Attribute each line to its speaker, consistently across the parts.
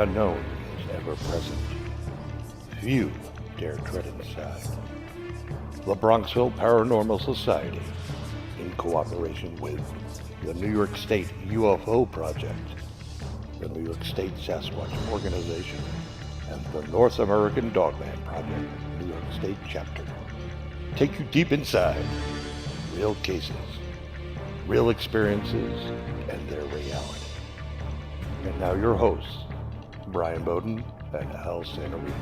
Speaker 1: unknown is ever present. Few dare tread inside. The Bronxville Paranormal Society, in cooperation with the New York State UFO Project, the New York State Sasquatch Organization, and the North American Dogman Project, New York State Chapter, take you deep inside real cases, real experiences, and their reality. And now your hosts, Bryan Bowden and Al Santariga.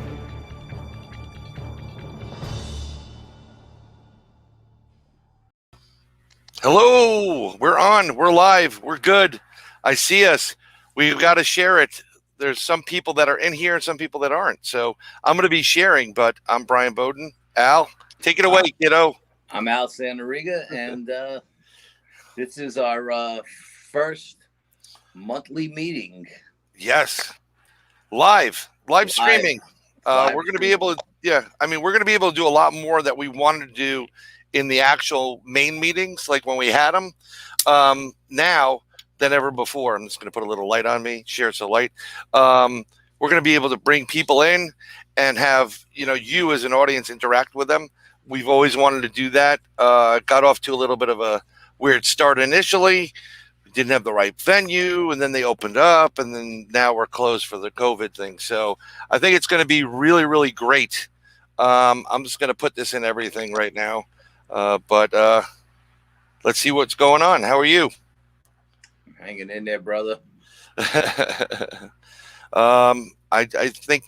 Speaker 2: Hello, we're on, we're live, we're good. I see us. We've got to share it. There's some people that are in here and some people that aren't. So I'm going to be sharing, but I'm Bryan Bowden. Al, take it away, kiddo.
Speaker 3: I'm Al Santariga, and this is our first monthly meeting.
Speaker 2: Yes, live streaming. We're going to be able to, we're going to be able to do a lot more that we wanted to do in the actual main meetings, like when we had them, now than ever before. I'm just going to put a little light on me, share some light. We're going to be able to bring people in and have, you as an audience interact with them. We've always wanted to do that. Got off to a little bit of a weird start initially. We didn't have the right venue, and then they opened up, and then now we're closed for the COVID thing. So I think it's going to be really, really great. I'm just going to put this in everything right now. But let's see what's going on. How are you?
Speaker 3: Hanging in there, brother.
Speaker 2: I think,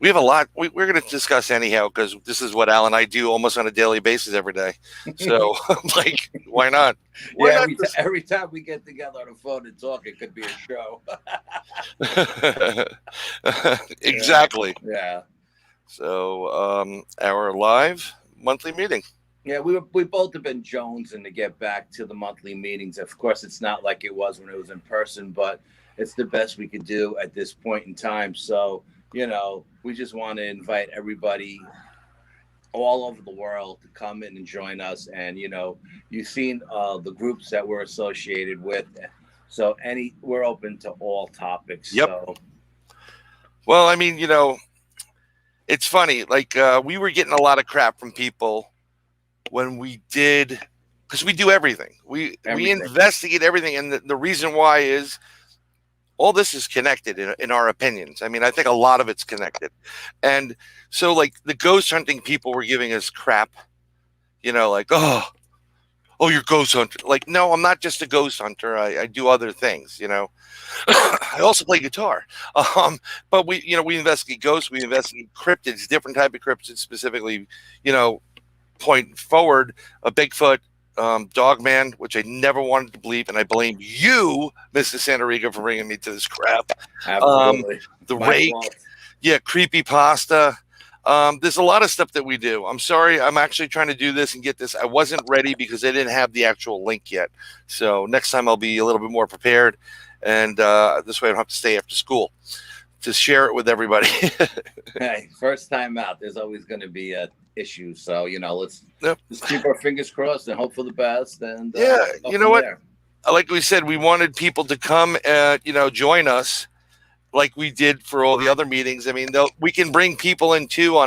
Speaker 2: we have a lot we're going to discuss anyhow, because this is what Al and I do almost on a daily basis every day. So like, why not?
Speaker 3: Every time we get together on the phone and talk, it could be a show.
Speaker 2: Exactly.
Speaker 3: Yeah.
Speaker 2: So our live monthly meeting.
Speaker 3: Yeah, we both have been jonesing to get back to the monthly meetings. Of course, it's not like it was when it was in person, but it's the best we could do at this point in time. So, we just want to invite everybody all over the world to come in and join us. And, you've seen the groups that we're associated with. So we're open to all topics.
Speaker 2: Yep.
Speaker 3: So.
Speaker 2: Well, I mean, it's funny. Like we were getting a lot of crap from people when we did, because we do everything. We investigate everything. And the reason why is all this is connected in our opinions. I mean, I think a lot of it's connected. And so like the ghost hunting people were giving us crap, like, oh, you're ghost hunter. Like, no, I'm not just a ghost hunter. I do other things, I also play guitar. But we investigate ghosts, we investigate cryptids, different type of cryptids, specifically, point forward, a Bigfoot, Dogman, which I never wanted to believe, and I blame you, Mr. Santariga, for bringing me to this crap.
Speaker 3: Absolutely.
Speaker 2: The rake, creepypasta. There's a lot of stuff that we do. I'm sorry, I'm actually trying to do this and get this. I wasn't ready because I didn't have the actual link yet. So next time I'll be a little bit more prepared, and this way I don't have to stay after school to share it with everybody.
Speaker 3: Hey, first time out, there's always going to be issues. So, let's just keep our fingers crossed and hope for the best. And
Speaker 2: you know what? There. Like we said, we wanted people to come and, join us like we did for all the other meetings. I mean, we can bring people in too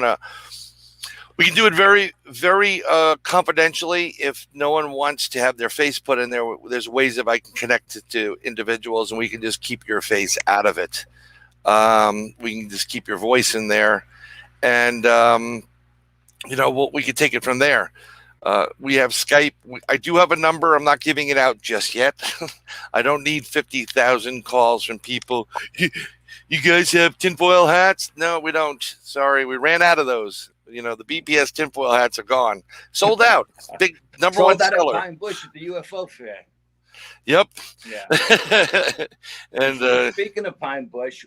Speaker 2: we can do it very, very confidentially. If no one wants to have their face put in there, there's ways that I can connect it to individuals, and we can just keep your face out of it. We can just keep your voice in there, and we could take it from there. We have Skype. I do have a number. I'm not giving it out just yet. I don't need 50,000 calls from people. You guys have tinfoil hats? No, we don't. Sorry, we ran out of those. The BPS tinfoil hats are gone. Sold out. Big number one seller.
Speaker 3: Sold out at Pine Bush at the UFO fair.
Speaker 2: Yep.
Speaker 3: Yeah.
Speaker 2: And
Speaker 3: speaking of Pine Bush,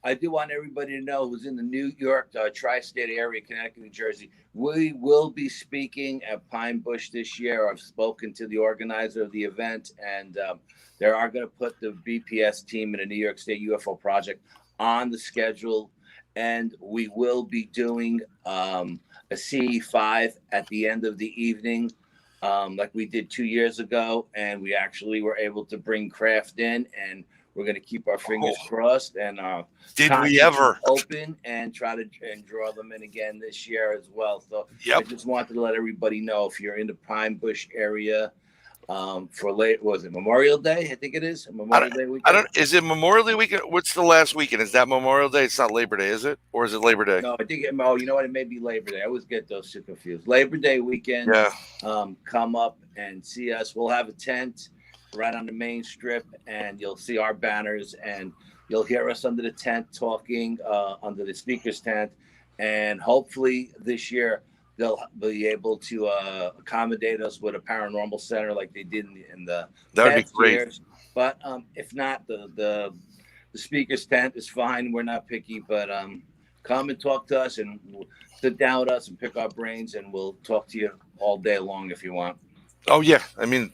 Speaker 3: I do want everybody to know who's in the New York tri-state area, Connecticut, New Jersey. We will be speaking at Pine Bush this year. I've spoken to the organizer of the event, and they are going to put the BPS team in the New York State UFO Project on the schedule. And we will be doing a CE5 at the end of the evening, like we did 2 years ago. And we actually were able to bring craft in, and We're going to keep our fingers crossed and
Speaker 2: did we ever
Speaker 3: open and try to draw them in again this year as well. So I just wanted to let everybody know, if you're in the Pine Bush area, for was it Memorial Day? I think it is Memorial Day weekend.
Speaker 2: Is it Memorial Day weekend? What's the last weekend? Is that Memorial Day? It's not Labor Day, is it? Or is it Labor Day?
Speaker 3: No, I think you know what? It may be Labor Day. I always get those two confused. Labor Day weekend.
Speaker 2: Yeah.
Speaker 3: Come up and see us. We'll have a tent right on the main strip, and you'll see our banners, and you'll hear us under the tent talking under the speaker's tent. And hopefully this year they'll be able to accommodate us with a paranormal center like they did in the
Speaker 2: that would be great
Speaker 3: years. But if not, the speaker's tent is fine. We're not picky, but come and talk to us, and sit down with us and pick our brains, and we'll talk to you all day long if you want.
Speaker 2: Oh yeah, I mean,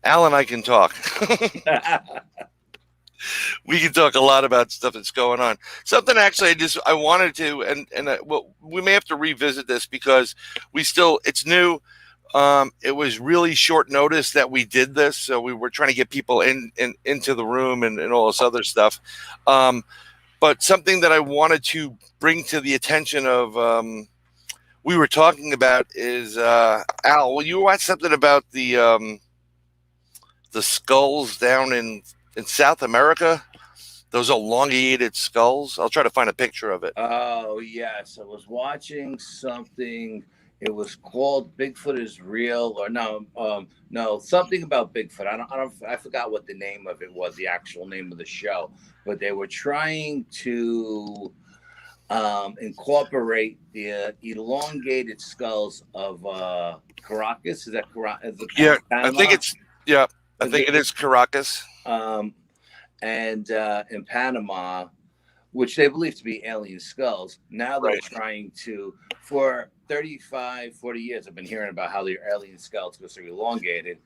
Speaker 2: Al and I can talk. We can talk a lot about stuff that's going on. Something actually I wanted to, and well, we may have to revisit this because it's new. It was really short notice that we did this, so we were trying to get people into the room and all this other stuff. But something that I wanted to bring to the attention of, we were talking about is Al. Well, you watched something about the skulls down in South America, those elongated skulls. I'll try to find a picture of it. Oh
Speaker 3: yes, I was watching something. It was called Bigfoot is Real, or no, something about Bigfoot. I forgot what the name of it was, the actual name of the show. But they were trying to incorporate the elongated skulls of Caracas. Is that Caracas?
Speaker 2: Yeah, Panama? I think it is Caracas.
Speaker 3: And in Panama, which they believe to be alien skulls. Now they're trying to, for 35, 40 years, I've been hearing about how they're alien skulls because they're elongated,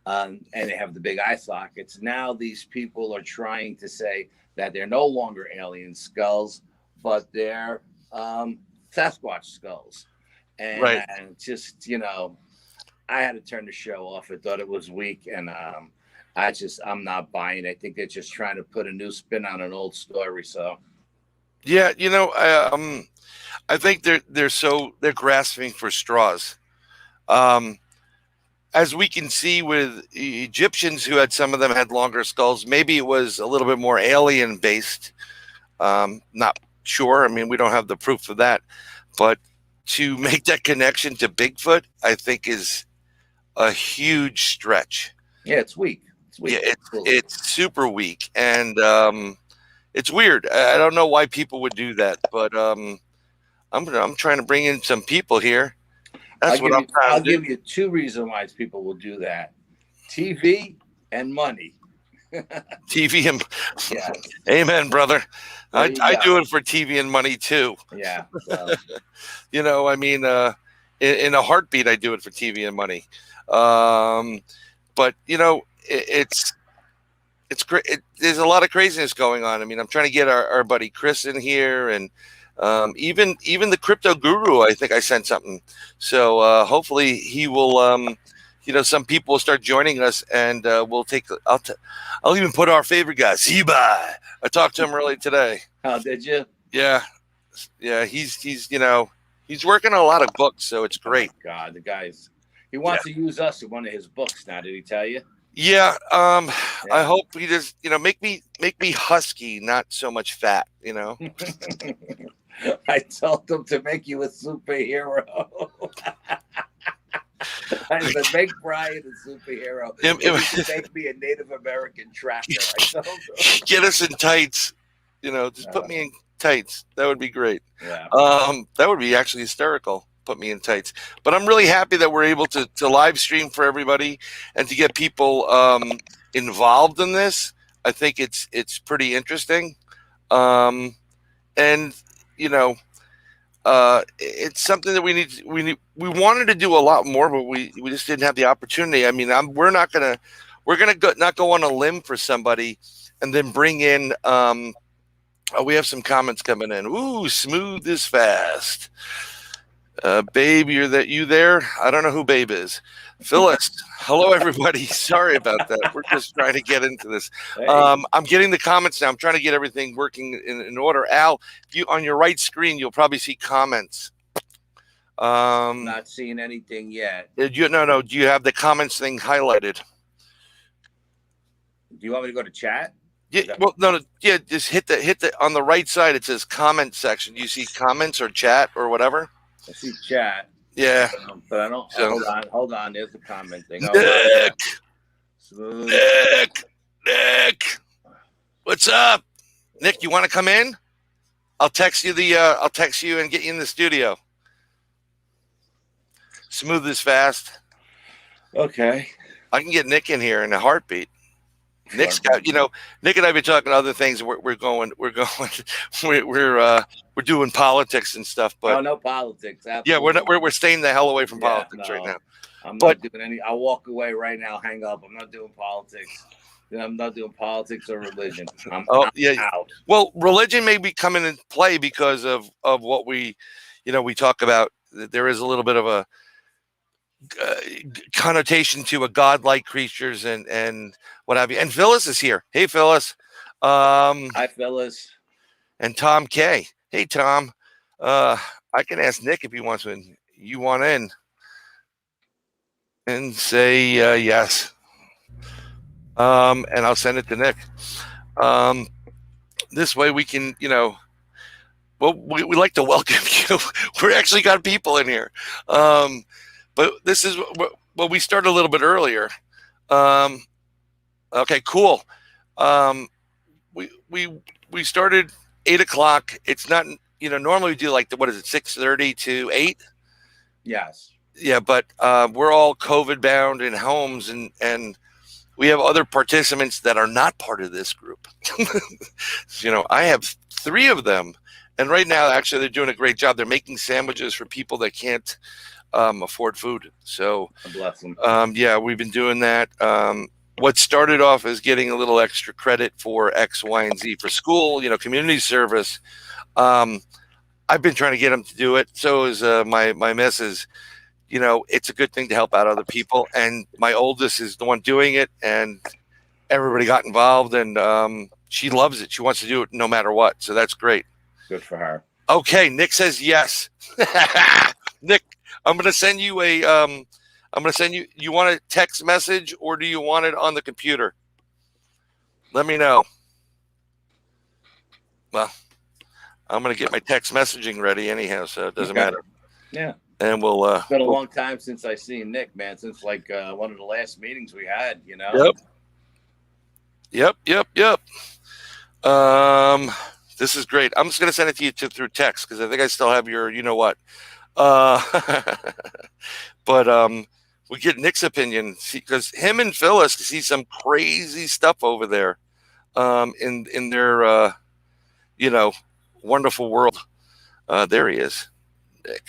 Speaker 3: and they have the big eye sockets. Now these people are trying to say that they're no longer alien skulls, but they're Sasquatch skulls. And just, I had to turn the show off. I thought it was weak, and I'm not buying it. I think they're just trying to put a new spin on an old story. So,
Speaker 2: yeah, I think they're grasping for straws. As we can see with Egyptians, who had, some of them had longer skulls. Maybe it was a little bit more alien based. Not sure. I mean, we don't have the proof of that, but to make that connection to Bigfoot, I think is a huge stretch.
Speaker 3: Yeah, it's weak.
Speaker 2: Yeah, it's super weak, and it's weird. I don't know why people would do that, but I'm trying to bring in some people here.
Speaker 3: I'll give you two reasons why people will do that: TV and money.
Speaker 2: TV and amen, brother. I do it for TV and money too.
Speaker 3: Yeah.
Speaker 2: So. I mean, in a heartbeat, I do it for TV and money. But it's great. There's a lot of craziness going on. I mean, I'm trying to get our buddy Chris in here, and even the crypto guru. I think I sent something. So hopefully he will. Some people will start joining us, and we'll take. I'll even put our favorite guy, Ziba. I talked to him early today.
Speaker 3: Oh, did you?
Speaker 2: Yeah. He's working on a lot of books, so it's great.
Speaker 3: Oh God, the guy's. He wants to use us in one of his books now. Did he tell you?
Speaker 2: Yeah. I hope he just, make me husky, not so much fat.
Speaker 3: I told him to make you a superhero. I said, make Bryan a superhero. Make me a Native American tractor. I told him.
Speaker 2: Get us in tights. Just put me in tights. That would be great.
Speaker 3: Yeah.
Speaker 2: That would be actually hysterical. Put me in tights. But I'm really happy that we're able to live stream for everybody and to get people involved in this. I think it's pretty interesting. And it's something that we wanted to do a lot more, but we just didn't have the opportunity. I mean, we're gonna not go on a limb for somebody and then bring in. We have some comments coming in. Ooh, smooth is fast. Babe, you there? I don't know who Babe is. Phyllis, hello everybody. Sorry about that. We're just trying to get into this.
Speaker 3: Hey.
Speaker 2: I'm getting the comments now. I'm trying to get everything working in order. Al, if you on your right screen, you'll probably see comments.
Speaker 3: Not seeing anything yet.
Speaker 2: No. Do you have the comments thing highlighted?
Speaker 3: Do you want me to go to chat?
Speaker 2: Yeah. Well, no. Yeah. Just hit the on the right side. It says comment section. Do you see comments or chat or whatever?
Speaker 3: I see chat.
Speaker 2: Yeah.
Speaker 3: But I don't.
Speaker 2: So,
Speaker 3: hold on. There's the comment thing.
Speaker 2: Nick, what's up? Nick, you want to come in? I'll text you and get you in the studio. Smooth as fast.
Speaker 3: Okay.
Speaker 2: I can get Nick in here in a heartbeat. Nick's got, Nick and I have been talking other things. We're doing politics and stuff, but
Speaker 3: no politics. Absolutely.
Speaker 2: Yeah, we're staying the hell away from politics right now.
Speaker 3: I'm not doing any. I'll walk away right now. Hang up. I'm not doing politics. I'm not doing politics or religion. I'm out.
Speaker 2: Well, religion may be coming into play because of what we talk about. There is a little bit of a connotation to a godlike creatures and what have you. And Phyllis is here. Hey, Phyllis.
Speaker 3: Hi, Phyllis.
Speaker 2: And Tom K. Hey, Tom. I can ask Nick if he wants to. You want in? And say yes. And I'll send it to Nick. This way we can, well, we like to welcome you. We're actually got people in here. But this is what we started a little bit earlier. Okay, cool. We started 8:00. It's not, normally we do like 6:30 to 8.
Speaker 3: Yes.
Speaker 2: Yeah, but we're all COVID bound in homes, and we have other participants that are not part of this group. I have 3 of them, and right now, actually, they're doing a great job. They're making sandwiches for people that can't afford food. So,
Speaker 3: bless them.
Speaker 2: Yeah, we've been doing that. What started off as getting a little extra credit for X, Y, and Z for school, community service. I've been trying to get them to do it. So is my missus. It's a good thing to help out other people. And my oldest is the one doing it, and everybody got involved, and she loves it. She wants to do it no matter what. So that's great.
Speaker 3: Good for her.
Speaker 2: Okay. Nick says yes. Nick, I'm going to send you you want a text message or do you want it on the computer? Let me know. Well, I'm going to get my text messaging ready anyhow, so it doesn't matter.
Speaker 3: Yeah.
Speaker 2: And we'll
Speaker 3: it's been a long time since I seen Nick, man, since one of the last meetings we had,
Speaker 2: Yep. This is great. I'm just going to send it to you through text because I think I still have your, but we get Nick's opinion because him and Phyllis see some crazy stuff over there, in their, wonderful world. There he is, Nick.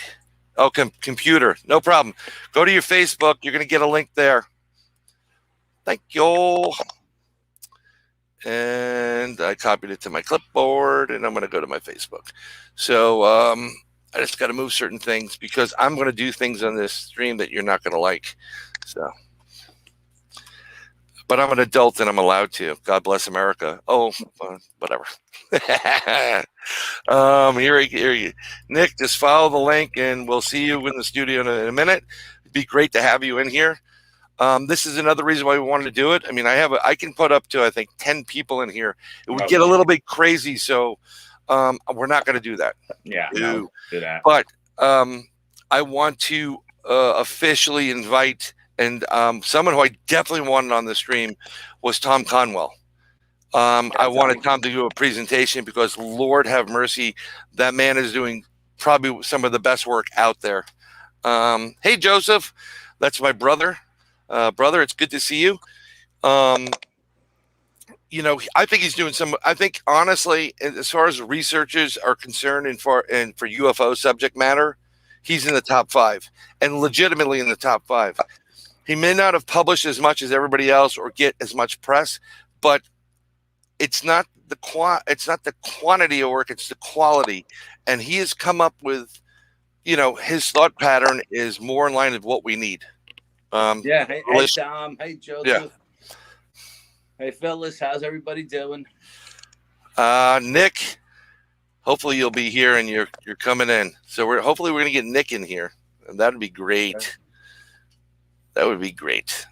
Speaker 2: Oh, computer. No problem. Go to your Facebook. You're going to get a link there. Thank you. And I copied it to my clipboard, and I'm going to go to my Facebook. So I just got to move certain things because I'm going to do things on this stream that you're not going to like. So, but I'm an adult and I'm allowed to. God bless America. Oh, whatever. Here, Nick, just follow the link and we'll see you in the studio in a minute. It'd be great to have you in here. This is another reason why we wanted to do it. I mean, I can put up to, I think, 10 people in here. It would get a little bit crazy. So, we're not going to do that.
Speaker 3: Yeah. No, do that.
Speaker 2: But, I want to, officially invite and, someone who I definitely wanted on the stream was Tom Conwell. I wanted Tom to do a presentation because Lord have mercy, that man is doing probably some of the best work out there. Hey, Joseph, that's my brother. Brother, it's good to see you. I think he's doing I think honestly, as far as researchers are concerned and for UFO subject matter, he's in the top 5 and legitimately in the top 5. He may not have published as much as everybody else or get as much press, but it's not the quantity of work, it's the quality. And he has come up with, his thought pattern is more in line with what we need.
Speaker 3: Yeah. Hey, Tom. Hey, Joseph.
Speaker 2: Yeah.
Speaker 3: Hey, Phyllis. How's everybody doing?
Speaker 2: Nick, hopefully you'll be here and you're coming in. So hopefully we're gonna get Nick in here, and that'd be great.
Speaker 3: Okay.
Speaker 2: That would be great.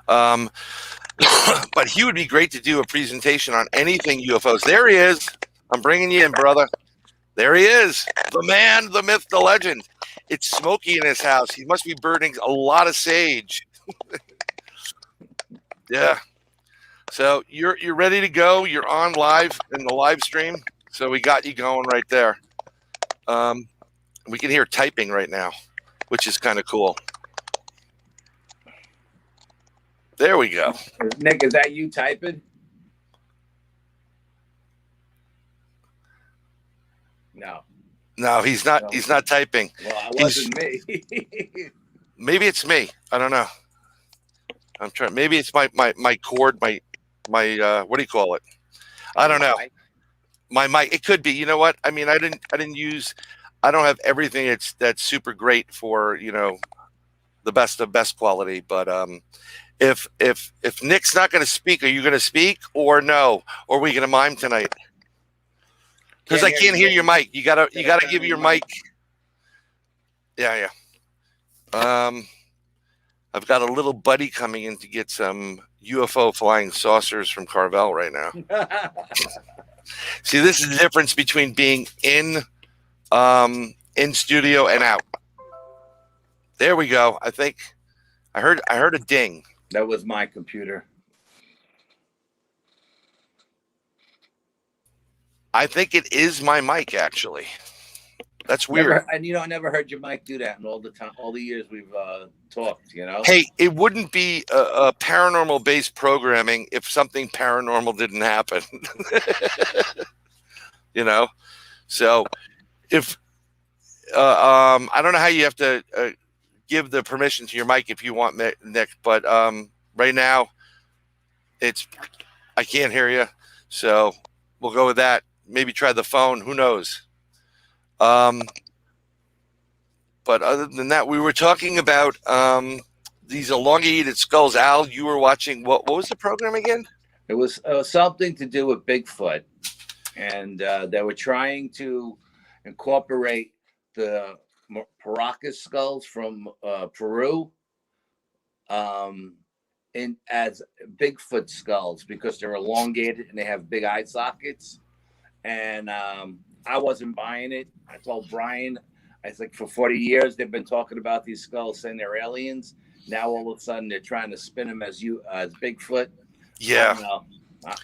Speaker 2: But he would be great to do a presentation on anything UFOs. There he is. I'm bringing you in, brother. There he is. The man, the myth, the legend. It's smoky in his house. He must be burning a lot of sage. Yeah. So you're ready to go. You're on live in the live stream. So we got you going right there. We can hear typing right now, which is kind of cool. There we go.
Speaker 3: Nick, is that you typing?
Speaker 2: No, he's not. No. He's not typing.
Speaker 3: Well, it wasn't me.
Speaker 2: Maybe it's me. I don't know. I'm trying. Maybe it's my cord. My what do you call it? I don't know. My mic. It could be. You know what? I mean, I didn't use. I don't have everything. That's super great for the best of best quality. But if Nick's not going to speak, are you going to speak or no? Or are we going to mime tonight? Because I can't hear your mic. You gotta give your mic. Yeah. I've got a little buddy coming in to get some UFO flying saucers from Carvel right now. See, this is the difference between being in studio and out. There we go. I think I heard a ding.
Speaker 3: That was my computer.
Speaker 2: I think it is my mic, actually. That's weird.
Speaker 3: I never heard your mic do that in all the years we've talked.
Speaker 2: Hey, it wouldn't be a paranormal based programming if something paranormal didn't happen. So if I don't know how you have to give the permission to your mic if you want, Nick, but right now I can't hear you, so we'll go with that. Maybe try the phone. Who knows? But other than that, we were talking about these elongated skulls. Al, you were watching. What was the program again?
Speaker 3: It was something to do with Bigfoot, and they were trying to incorporate the Paracas skulls from Peru in as Bigfoot skulls because they're elongated and they have big eye sockets. And I wasn't buying it. I told Bryan, I was like, for 40 years, they've been talking about these skulls saying they're aliens. Now, all of a sudden, they're trying to spin them as Bigfoot.
Speaker 2: Yeah.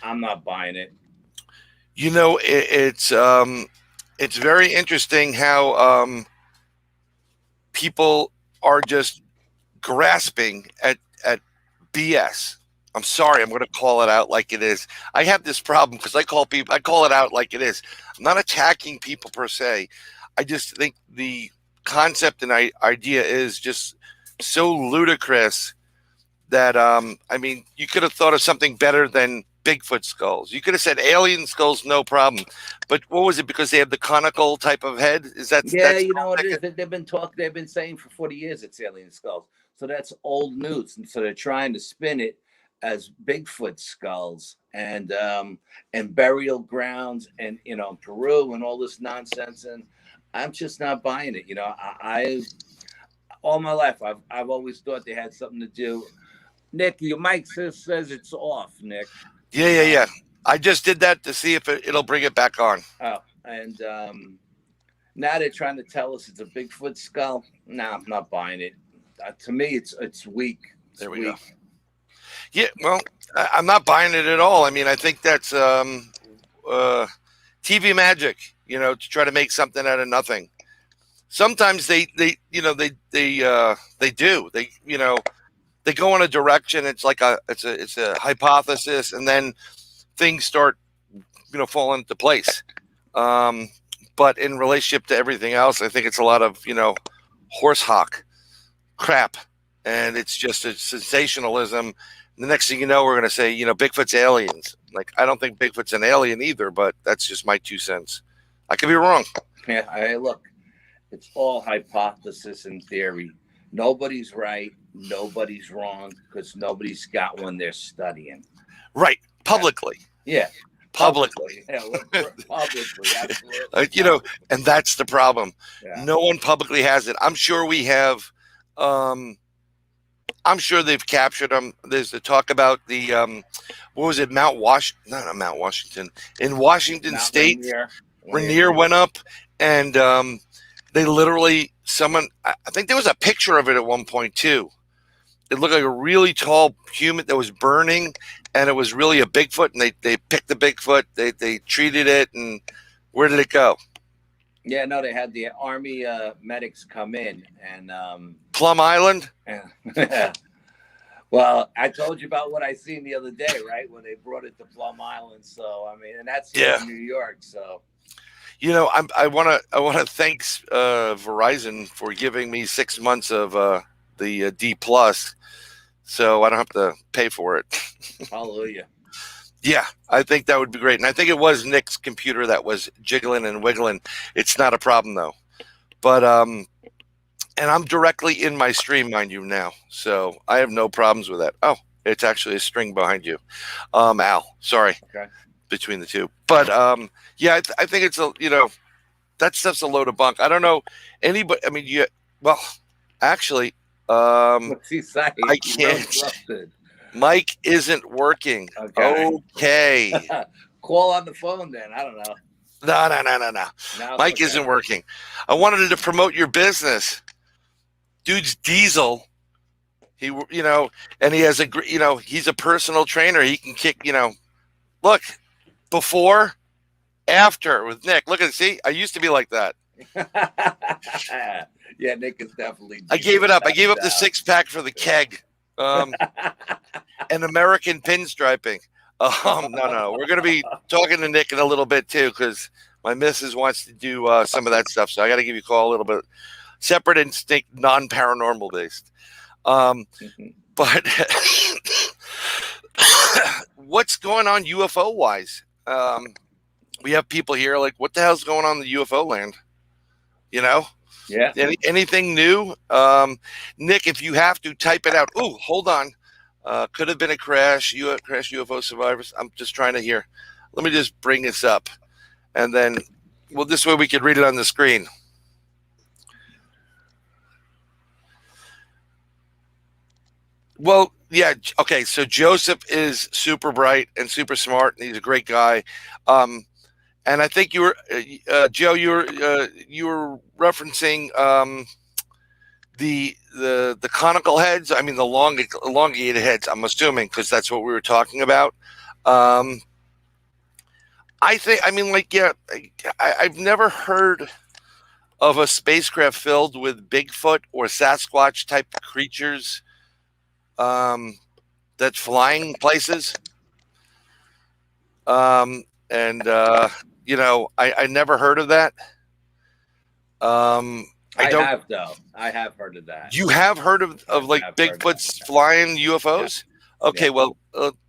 Speaker 3: I'm not buying it.
Speaker 2: It's very interesting how people are just grasping at BS. I'm sorry, I'm going to call it out like it is. I have this problem because I call it out like it is. I'm not attacking people per se. I just think the concept and idea is just so ludicrous that, you could have thought of something better than Bigfoot skulls. You could have said alien skulls, no problem. But what was it? Because they have the conical type of head? Is that?
Speaker 3: Yeah, you know what it is? They've been saying for 40 years it's alien skulls. So that's old news. And so they're trying to spin it as Bigfoot skulls and burial grounds and Peru and all this nonsense, and I'm just not buying it. I all my life I've always thought they had something to do. Nick, your mic says it's off, Nick.
Speaker 2: Yeah. I just did that to see if it'll bring it back on.
Speaker 3: Oh, and now they're trying to tell us it's a Bigfoot skull. No, I'm not buying it. To me, it's weak.
Speaker 2: There we go. Yeah, well, I'm not buying it at all. I mean, I think that's TV magic, to try to make something out of nothing. Sometimes they do. They go in a direction. It's like it's a hypothesis, and then things start, falling into place. But in relationship to everything else, I think it's a lot of horse hawk crap, and it's just a sensationalism. The next thing you know, we're going to say, Bigfoot's aliens. Like, I don't think Bigfoot's an alien either, but that's just my 2 cents. I could be wrong.
Speaker 3: Yeah, look, it's all hypothesis and theory. Nobody's right, nobody's wrong, because nobody's got one they're studying.
Speaker 2: Right. Publicly.
Speaker 3: Yeah.
Speaker 2: Publicly.
Speaker 3: Yeah, publicly, absolutely.
Speaker 2: And that's the problem.
Speaker 3: Yeah.
Speaker 2: No one publicly has it. I'm sure we have. I'm sure they've captured them. There's the talk about the what was it? Not Mount Washington. In Washington
Speaker 3: Mount
Speaker 2: State,
Speaker 3: Rainier
Speaker 2: went up, and they literally I think there was a picture of it at one point too. It looked like a really tall human that was burning, and it was really a Bigfoot, and they picked the Bigfoot, they treated it, and where did it go?
Speaker 3: Yeah, no, they had the Army medics come in, and
Speaker 2: Plum Island?
Speaker 3: Yeah. Well, I told you about what I seen the other day, right? When they brought it to Plum Island. So, I mean, and that's here in New York, so.
Speaker 2: I want to thank Verizon for giving me 6 months of the D+, so I don't have to pay for it.
Speaker 3: Hallelujah.
Speaker 2: Yeah, I think that would be great. And I think it was Nick's computer that was jiggling and wiggling. It's not a problem, though. But, and I'm directly in my stream, mind you, now. So I have no problems with that. Oh, it's actually a string behind you. Al, sorry. Okay. Between the two. But, yeah, I think it's that stuff's a load of bunk. I don't know anybody. I mean, actually,
Speaker 3: What's he saying?
Speaker 2: I can't. Mike isn't working. Okay.
Speaker 3: Call on the phone then. I don't know.
Speaker 2: No. Mike isn't working. I wanted to promote your business. Dude's diesel. He, and he has he's a personal trainer. He can kick, look, before, after with Nick. Look at it. See, I used to be like that.
Speaker 3: Yeah, Nick is definitely.
Speaker 2: I gave it up. I gave up the 6-pack for the keg. And American pinstriping. No. We're going to be talking to Nick in a little bit too, because my missus wants to do some of that stuff. So I got to give you a call a little bit separate and distinct, non-paranormal based. But what's going on UFO wise? We have people here like, what the hell's going on in the UFO land?
Speaker 3: Yeah.
Speaker 2: Anything new? Nick, if you have to type it out. Oh, hold on. Could have been a crash. Crash UFO survivors. I'm just trying to hear. Let me just bring this up. And then, this way we could read it on the screen. Well, yeah. Okay. So Joseph is super bright and super smart, and he's a great guy. And I think you were, Joe, you were referencing the conical heads. I mean, the elongated heads. I'm assuming because that's what we were talking about. I think. I mean, I've never heard of a spacecraft filled with Bigfoot or Sasquatch type creatures that's flying places. I never heard of that. I have heard of that. You have heard of like Bigfoot's flying UFOs? Yeah. Okay, yeah. Well,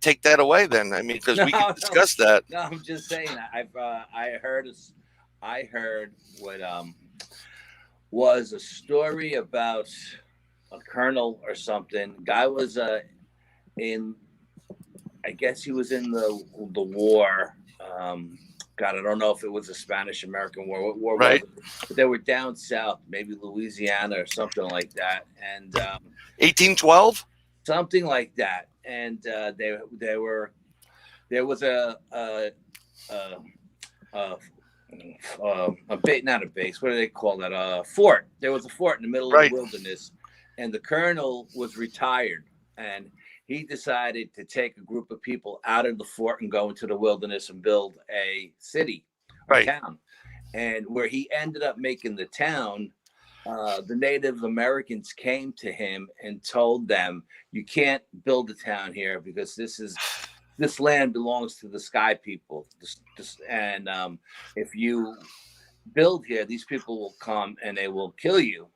Speaker 2: take that away then. I mean, because we can discuss that.
Speaker 3: No, I'm just saying. I heard what was a story about a colonel or something. Guy was I guess he was in the war. God, I don't know if it was a Spanish-American war. What war was it? But they were down south, maybe Louisiana or something like that. And
Speaker 2: 1812?
Speaker 3: Something like that. And there was a base, not a base. What do they call that? A fort. There was a fort in the middle of the wilderness, and the colonel was retired, and he decided to take a group of people out of the fort and go into the wilderness and build a city, a town. And where he ended up making the town, the Native Americans came to him and told them, you can't build a town here because this land belongs to the sky people. And if you build here, these people will come and they will kill you.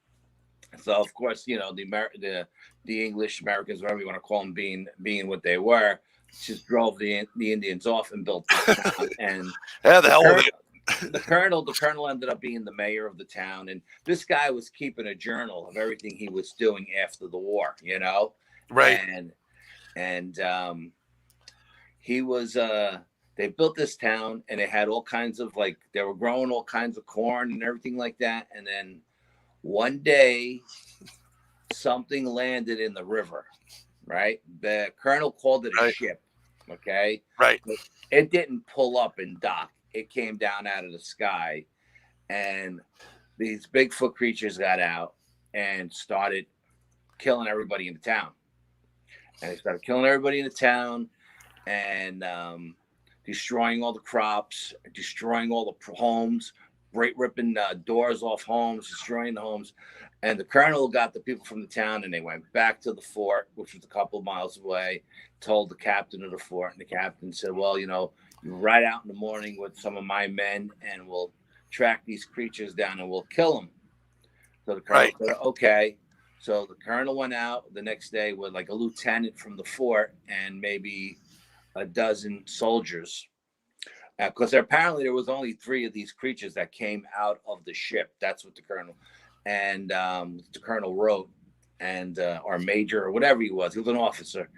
Speaker 3: So of course, the English Americans, whatever you want to call them, being what they were, just drove the Indians off and built the town. And
Speaker 2: the hell with it.
Speaker 3: the colonel ended up being the mayor of the town, and this guy was keeping a journal of everything he was doing after the war, you know.
Speaker 2: Right.
Speaker 3: And he was they built this town, and it had all kinds of, like, they were growing all kinds of corn and everything like that. And then one day something landed in the river, right? The colonel called it a ship. Okay.
Speaker 2: Right.
Speaker 3: But it didn't pull up and dock. It came down out of the sky, and these Bigfoot creatures got out and started killing everybody in the town. And they started killing everybody in the town, and destroying all the crops, destroying all the homes, ripping doors off homes, destroying the homes. And the colonel got the people from the town, and they went back to the fort, which was a couple of miles away, told the captain of the fort, and the captain said, well, you know, you ride out in the morning with some of my men, and we'll track these creatures down and we'll kill them. So the colonel said, okay. So the colonel went out the next day with like a lieutenant from the fort and maybe a dozen soldiers. Because apparently there was only 3 of these creatures that came out of the ship. That's what the colonel wrote, and or major or whatever he was an officer.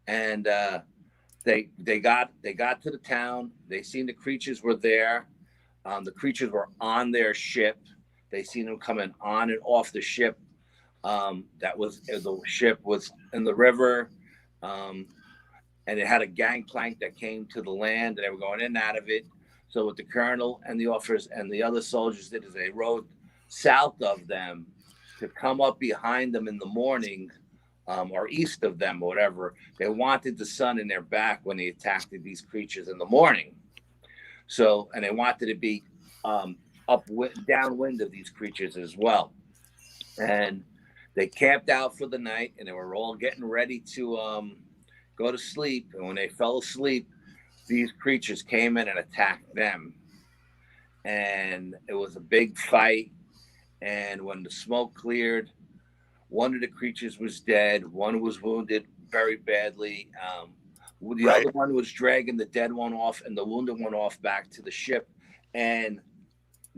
Speaker 3: And they got to the town. They seen the creatures were there. The creatures were on their ship. They seen them coming on and off the ship. The ship was in the river, and it had a gangplank that came to the land, and they were going in and out of it. So what the colonel and the officers and the other soldiers did is they rode south of them to come up behind them in the morning, or east of them or whatever. They wanted the sun in their back when they attacked these creatures in the morning. So, and they wanted to be downwind of these creatures as well. And they camped out for the night, and they were all getting ready to go to sleep. And when they fell asleep, these creatures came in and attacked them. And it was a big fight. And when the smoke cleared, one of the creatures was dead. One was wounded very badly. The other one was dragging the dead one off and the wounded one off back to the ship. And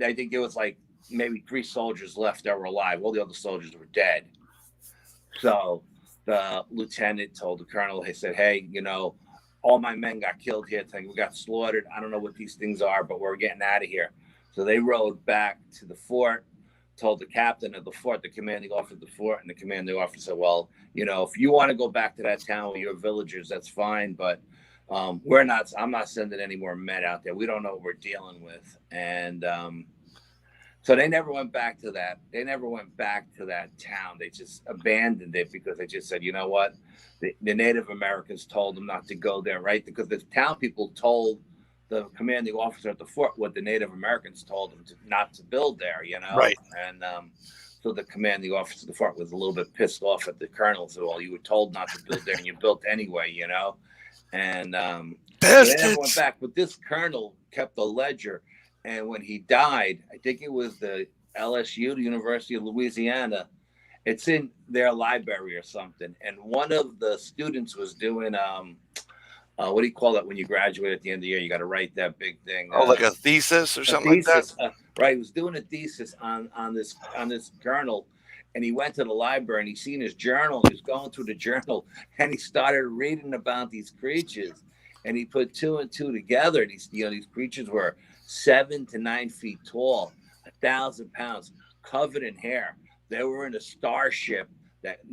Speaker 3: I think there was like maybe 3 soldiers left that were alive. All the other soldiers were dead. So the lieutenant told the colonel, he said, hey, you know, all my men got killed here. We got slaughtered. I don't know what these things are, but we're getting out of here. So they rode back to the fort, told the captain of the fort, the commanding officer of the fort, and the commanding officer said, well, you know, if you want to go back to that town with your villagers, that's fine. But I'm not sending any more men out there. We don't know what we're dealing with. And so they never went back to that. They never went back to that town. They just abandoned it because they just said, you know what? The Native Americans told them not to go there, right? Because the town people told the commanding officer at the fort what the Native Americans told them not to build there, you know?
Speaker 2: Right.
Speaker 3: And so the commanding officer of the fort was a little bit pissed off at the colonel. So, well, you were told not to build there and you built anyway, you know? And so they never went back. But this colonel kept a ledger. And when he died, I think it was the LSU, the University of Louisiana, it's in their library or something. And one of the students was doing, what do you call it when you graduate at the end of the year? You got to write that big thing.
Speaker 2: Oh, like a thesis or something like that?
Speaker 3: Right. He was doing a thesis on this journal. And he went to the library and he seen his journal. He was going through the journal and he started reading about these creatures. And he put 2 and 2 together. These creatures were 7 to 9 feet tall, 1,000 pounds, covered in hair. They were in a starship that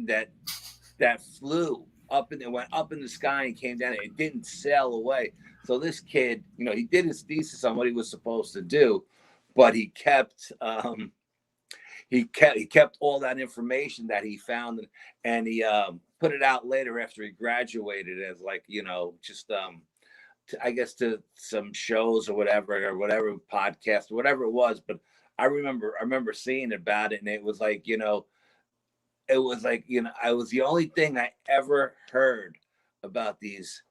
Speaker 3: flew up and it went up in the sky and came down. It didn't sail away. So this kid, you know, he did his thesis on what he was supposed to do, but he kept all that information that he found, and he put it out later after he graduated as, like, you know, just I guess to some shows or whatever podcast or whatever it was. But I remember seeing about it, and it was like, you know, I was the only thing I ever heard about these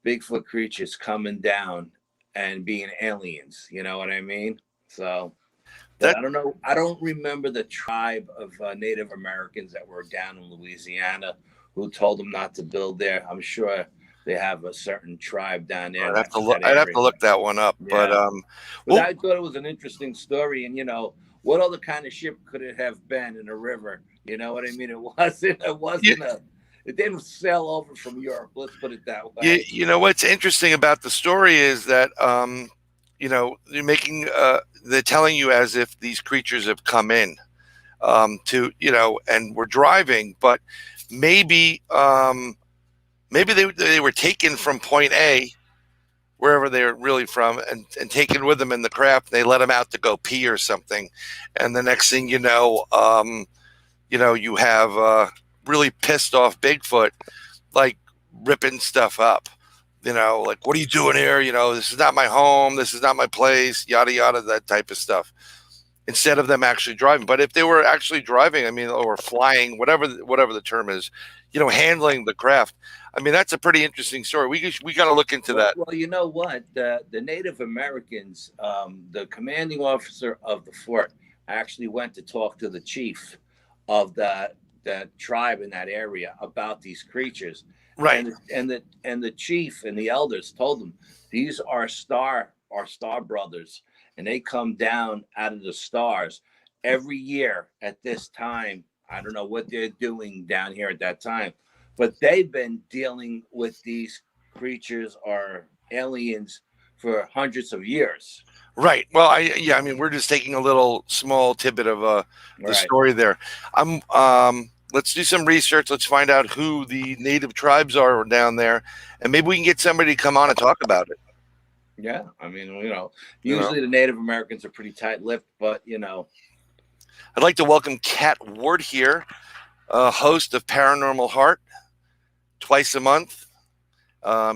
Speaker 3: Bigfoot creatures coming down and being aliens. You know what I mean? So I don't know. I don't remember the tribe of Native Americans that were down in Louisiana who told them not to build there. I'm sure They have a certain tribe down there.
Speaker 2: I'd have to look. I'd have to look that one up.
Speaker 3: Yeah. But
Speaker 2: well,
Speaker 3: I thought it was an interesting story, and what other kind of ship could it have been in a river? You know what I mean? It wasn't. It didn't sail over from Europe. Let's put it that way.
Speaker 2: You know what's interesting about the story is that they're making they're telling you as if these creatures have come in to and we're driving, but maybe they were taken from point A, wherever they're really from, and taken with them in the craft. They let them out to go pee or something, and the next thing you have really pissed off Bigfoot, like ripping stuff up. Like, what are you doing here? This is not my home. This is not my place. Yada yada, that type of stuff. Instead of them actually driving, but if they were actually driving, or flying, whatever the term is, handling the craft. That's a pretty interesting story. We got to look into that.
Speaker 3: Well, you know what? The Native Americans, the commanding officer of the fort, actually went to talk to the chief of the tribe in that area about these creatures.
Speaker 2: Right.
Speaker 3: And the chief and the elders told them these are star brothers, and they come down out of the stars every year at this time. I don't know what they're doing down here at that time, but they've been dealing with these creatures or aliens for hundreds of years.
Speaker 2: Right. Well, we're just taking a little small tidbit of the story there. Let's do some research. Let's find out who the native tribes are down there, and maybe we can get somebody to come on and talk about it.
Speaker 3: Yeah, usually the Native Americans are pretty tight-lipped, but
Speaker 2: I'd like to welcome Kat Ward here, host of Paranormal Heart, twice a month.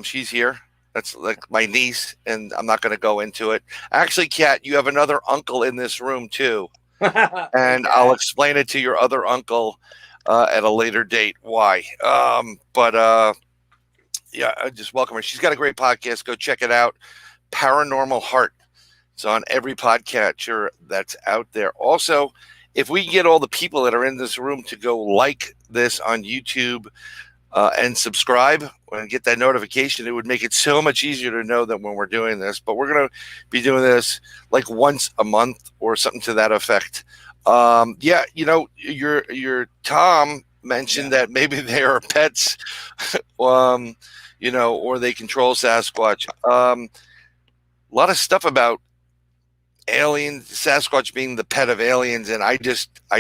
Speaker 2: She's here. That's like my niece, and I'm not going to go into it. Actually, Kat, you have another uncle in this room too, and I'll explain it to your other uncle at a later date why. I just welcome her. She's got a great podcast. Go check it out. Paranormal Heart. It's on every podcatcher that's out there. Also, if we can get all the people that are in this room to go like this on YouTube and subscribe and get that notification, it would make it so much easier to know that when we're doing this. But we're going to be doing this like once a month or something to that effect. Your Tom mentioned that maybe they are pets, or they control Sasquatch. A lot of stuff about aliens, Sasquatch being the pet of aliens, and I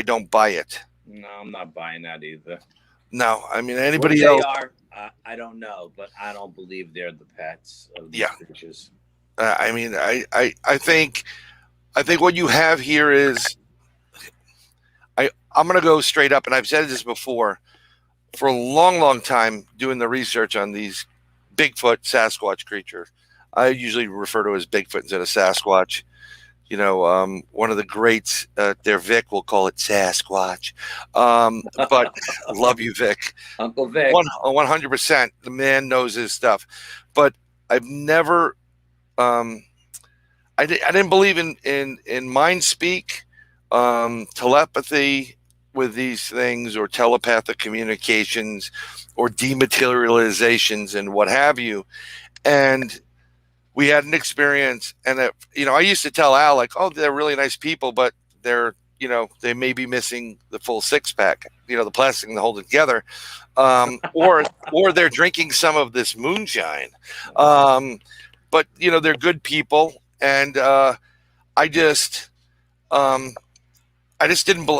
Speaker 2: don't buy it.
Speaker 3: No, I'm not buying that either.
Speaker 2: No, anybody else?
Speaker 3: I don't know, but I don't believe they're the pets of these creatures.
Speaker 2: I think what you have here is, I'm going to go straight up, and I've said this before, for a long, long time doing the research on these Bigfoot Sasquatch creatures. I usually refer to it as Bigfoot instead of Sasquatch. One of the greats there, Vic, will call it Sasquatch. But I love you, Vic.
Speaker 3: Uncle Vic.
Speaker 2: 100%. The man knows his stuff. But I've never, I didn't believe in mind speak, telepathy with these things, or telepathic communications, or dematerializations and what have you. And we had an experience, and I used to tell Al, like, oh, they're really nice people, but they're, they may be missing the full six pack, the plastic to hold it together, or they're drinking some of this moonshine. But they're good people, and I just didn't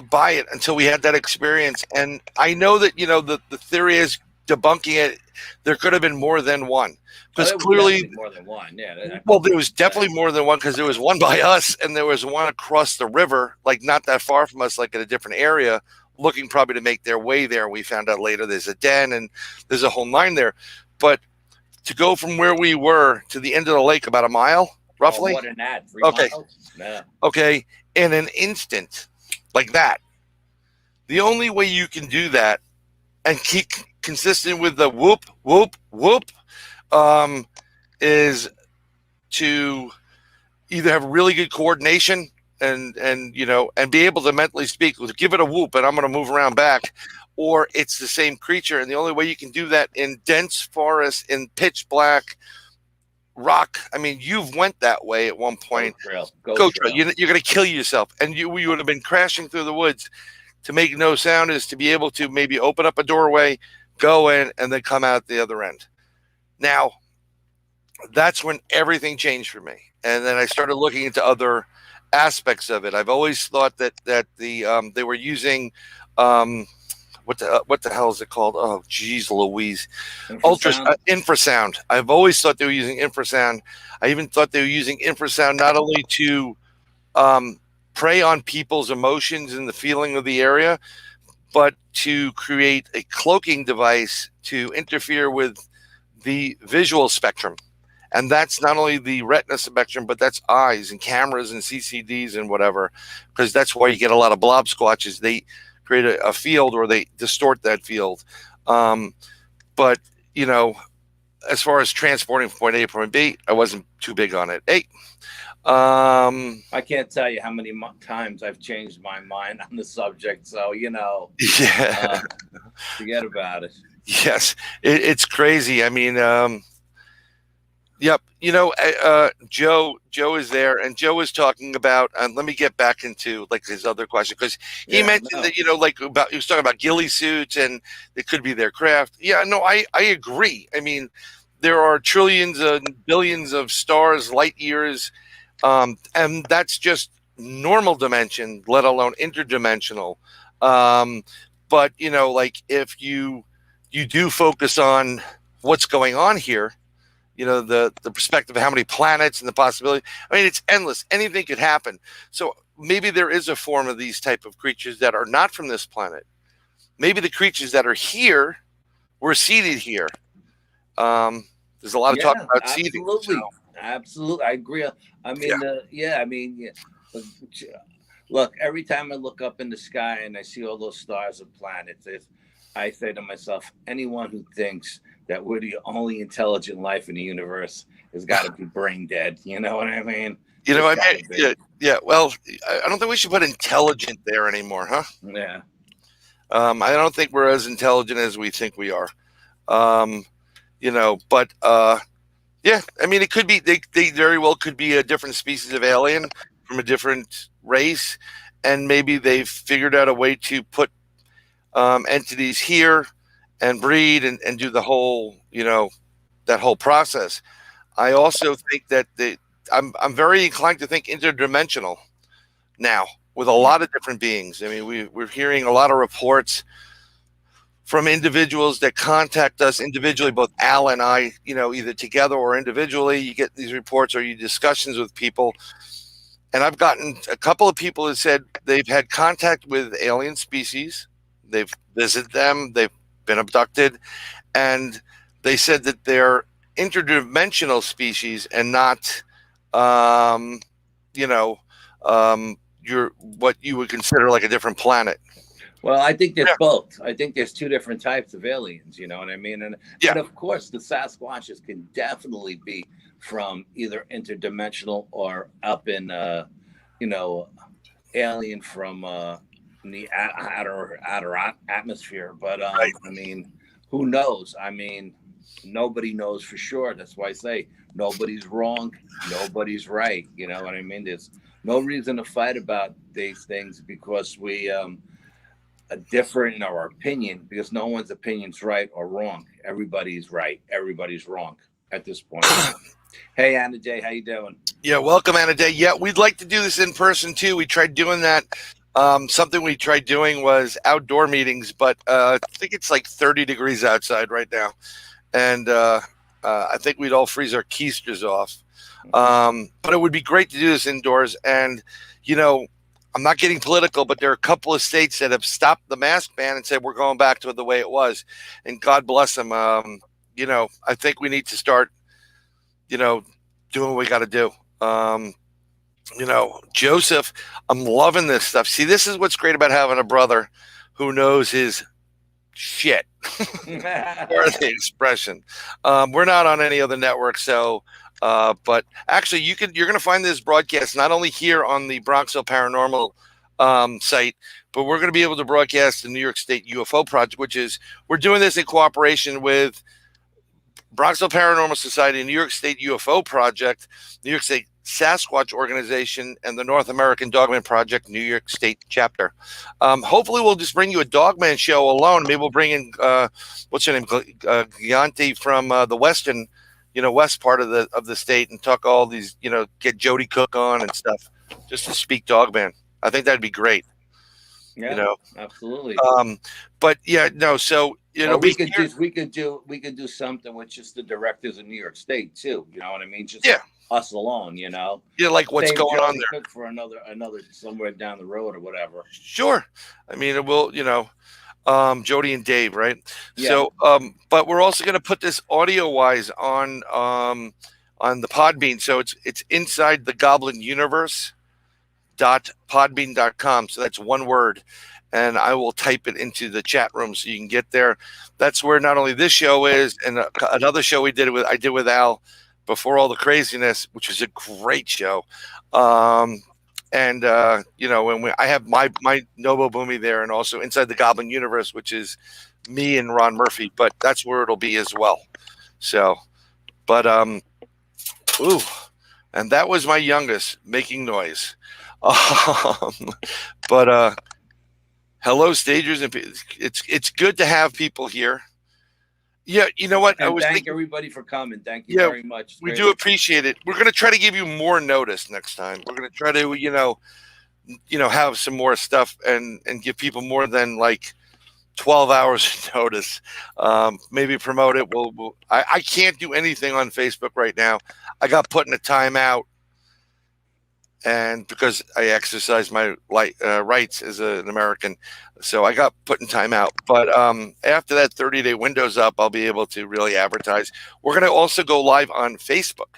Speaker 2: buy it until we had that experience. And I know that the theory is debunking it. There could have been more than one. Because clearly
Speaker 3: more than one, yeah.
Speaker 2: Well, there was definitely more than one, because there was one by us, and there was one across the river, like not that far from us, like in a different area, looking probably to make their way there. We found out later there's a den and there's a whole nine there. But to go from where we were to the end of the lake, about a mile, roughly.
Speaker 3: More than that. 3
Speaker 2: okay.
Speaker 3: miles? Yeah.
Speaker 2: Okay. In an instant, like that. The only way you can do that and keep consistent with the whoop, whoop, whoop, is to either have really good coordination and be able to mentally speak, give it a whoop and I'm going to move around back, or it's the same creature. And the only way you can do that in dense forest, in pitch black rock. I mean, you've went that way at one point. Go trail. You're going to kill yourself. And you would have been crashing through the woods. To make no sound is to be able to maybe open up a doorway, go in, and then come out the other end. Now, that's when everything changed for me. And then I started looking into other aspects of it. I've always thought that they were using what the hell is it called? Oh, geez, Louise. Infrasound. I've always thought they were using infrasound. I even thought they were using infrasound not only to prey on people's emotions and the feeling of the area, but to create a cloaking device to interfere with the visual spectrum. And that's not only the retina spectrum, but that's eyes and cameras and CCDs and whatever, because that's why you get a lot of blob squatches. They create a field, or they distort that field. But, you know, as far as transporting from point A to point B, I wasn't too big on it.
Speaker 3: I can't tell you how many times I've changed my mind on the subject. So, you know, forget about it.
Speaker 2: Yes, it's crazy. I mean, yep. You know, Joe is there, and Joe was talking about, let me get back into like his other question, because he mentioned that, you know, like he was talking about ghillie suits and it could be their craft. Yeah, no, I agree. I mean, there are trillions and billions of stars, light years, and that's just normal dimension, let alone interdimensional. But, you know, like if you do focus on what's going on here, you know, the perspective of how many planets and the possibility. I mean, it's endless. Anything could happen. So maybe there is a form of these type of creatures that are not from this planet. Maybe the creatures that are here were seeded here. There's a lot of talk about seeding.
Speaker 3: Absolutely. I agree. I mean, look, every time I look up in the sky and I see all those stars and planets, I say to myself, anyone who thinks that we're the only intelligent life in the universe has got to be brain dead. You know what I mean?
Speaker 2: You know, I mean, yeah. Well, I don't think we should put intelligent there anymore, huh?
Speaker 3: Yeah.
Speaker 2: I don't think we're as intelligent as we think we are. You know, but yeah, I mean, it could be. They very well could be a different species of alien from a different race, and maybe they've figured out a way to put entities here and breed and do the whole, you know, that whole process. I also think that I'm very inclined to think interdimensional now with a lot of different beings. I mean, we're hearing a lot of reports from individuals that contact us individually, both Al and I, you know, either together or individually. You get these reports or you discussions with people. And I've gotten a couple of people that said they've had contact with alien species. They've visited them. They've been abducted, and they said that they're interdimensional species and not, you know, what you would consider like a different planet.
Speaker 3: Well, I think there's both. I think there's two different types of aliens. You know what I mean? And of course, the Sasquatches can definitely be from either interdimensional or up in, you know, alien from the outer atmosphere. But I mean, who knows? I mean, nobody knows for sure. That's why I say nobody's wrong, nobody's right. You know what I mean? There's no reason to fight about these things because we are different in our opinion, because no one's opinion's right or wrong. Everybody's right, everybody's wrong at this point. Hey, Anna J, how you doing?
Speaker 2: Yeah, welcome, Anna J. Yeah, we'd like to do this in person too. We tried doing that. Something we tried doing was outdoor meetings, but I think it's like 30 degrees outside right now. And I think we'd all freeze our keisters off. But it would be great to do this indoors. And, you know, I'm not getting political, but there are a couple of states that have stopped the mask ban and said we're going back to the way it was. And God bless them. You know, I think we need to start, you know, doing what we got to do. You know, Joseph, I'm loving this stuff. See, this is what's great about having a brother who knows his shit. Or the expression. We're not on any other network, so but actually you're going to find this broadcast not only here on the Bronxville Paranormal site, but we're going to be able to broadcast the New York State UFO Project, which is, we're doing this in cooperation with Bronxville Paranormal Society, New York State UFO Project, New York State Sasquatch Organization, and the North American Dogman Project, New York State chapter. Hopefully, we'll just bring you a Dogman show alone. Maybe we'll bring in what's her name, Gianti from the western, west part of the state, and talk all these, get Jody Cook on and stuff, just to speak Dogman. I think that'd be great.
Speaker 3: Yeah, absolutely.
Speaker 2: But yeah, no. So
Speaker 3: we could do something with just the directors of New York State too. You know what I mean? Just us alone. Yeah,
Speaker 2: like what's going on there
Speaker 3: for another somewhere down the road or whatever.
Speaker 2: Sure. I mean, it will. Jody and Dave, right?
Speaker 3: Yeah.
Speaker 2: So, but we're also going to put this audio wise on the Podbean. So it's inside the Goblin Universe .podbean.com. So that's one word, and I will type it into the chat room so you can get there. That's where not only this show is, and another show I did with Al before all the craziness, which was a great show. I have my Nobo Boomy there, and also inside the Goblin Universe, which is me and Ron Murphy, but that's where it'll be as well. So, but and that was my youngest making noise. But hello, stagers, and it's good to have people here. Yeah, you know what?
Speaker 3: And thank everybody for coming. Thank you very much.
Speaker 2: We do appreciate it. We're going to try to give you more notice next time. We're going to try to, have some more stuff and give people more than like 12 hours notice. Maybe promote it. I can't do anything on Facebook right now. I got put in a timeout. And because I exercise my rights as an American, so I got put in timeout. But after that 30-day window's up, I'll be able to really advertise. We're going to also go live on Facebook.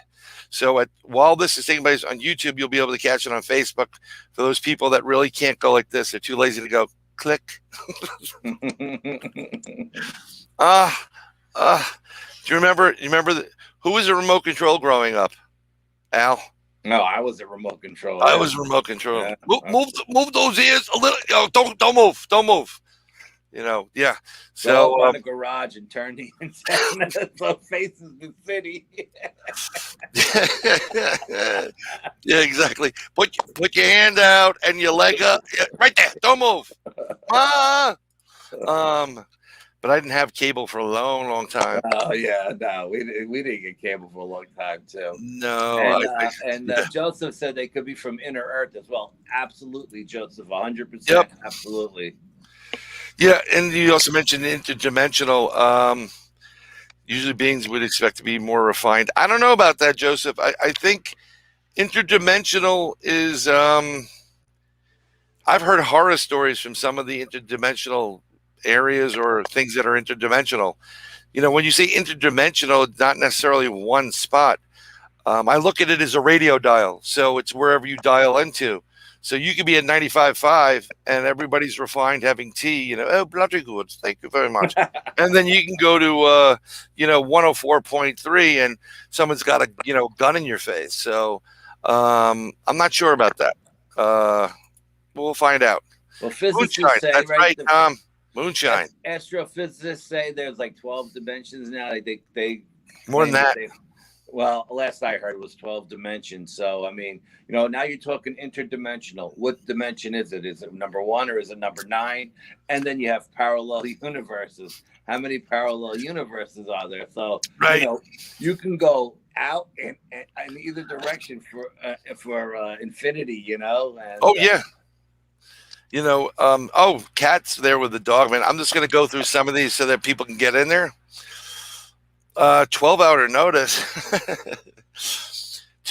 Speaker 2: So while this is taking place on YouTube, you'll be able to catch it on Facebook. For those people that really can't go like this, they're too lazy to go click. Do you remember? Who was a remote control growing up? Al?
Speaker 3: No, I was a remote control.
Speaker 2: I was remote control. Yeah. Move those ears a little. Don't move. Yeah. So
Speaker 3: go in the garage and turn the antenna so faces the city.
Speaker 2: Yeah, exactly. Put your hand out and your leg up. Yeah, right there. Don't move. But I didn't have cable for a long, long time.
Speaker 3: Oh yeah, no, we didn't get cable for a long time too.
Speaker 2: No,
Speaker 3: and Joseph said they could be from Inner Earth as well. Absolutely, Joseph, 100%.
Speaker 2: Yep.
Speaker 3: Absolutely.
Speaker 2: Yeah, and you also mentioned interdimensional. Usually, beings would expect to be more refined. I don't know about that, Joseph. I think interdimensional is. I've heard horror stories from some of the interdimensional areas or things that are interdimensional. When you say interdimensional, it's not necessarily one spot. I look at it as a radio dial, so it's wherever you dial into. So you could be at 95.5 and everybody's refined having tea, oh, bloody good, thank you very much. And then you can go to 104.3 and someone's got a gun in your face. So I'm not sure about that. We'll find out.
Speaker 3: Well, physicists say,
Speaker 2: that's right, moonshine.
Speaker 3: Astrophysicists say there's like 12 dimensions now. They
Speaker 2: more than that.
Speaker 3: Well, last I heard it was 12 dimensions. So, I mean, now you're talking interdimensional. What dimension is it? Is it number 1 or is it number 9? And then you have parallel universes. How many parallel universes are there? So,
Speaker 2: right.
Speaker 3: You can go out in either direction for infinity, And,
Speaker 2: yeah. Cat's there with the dog, man. I'm just going to go through some of these so that people can get in there. 12-hour notice.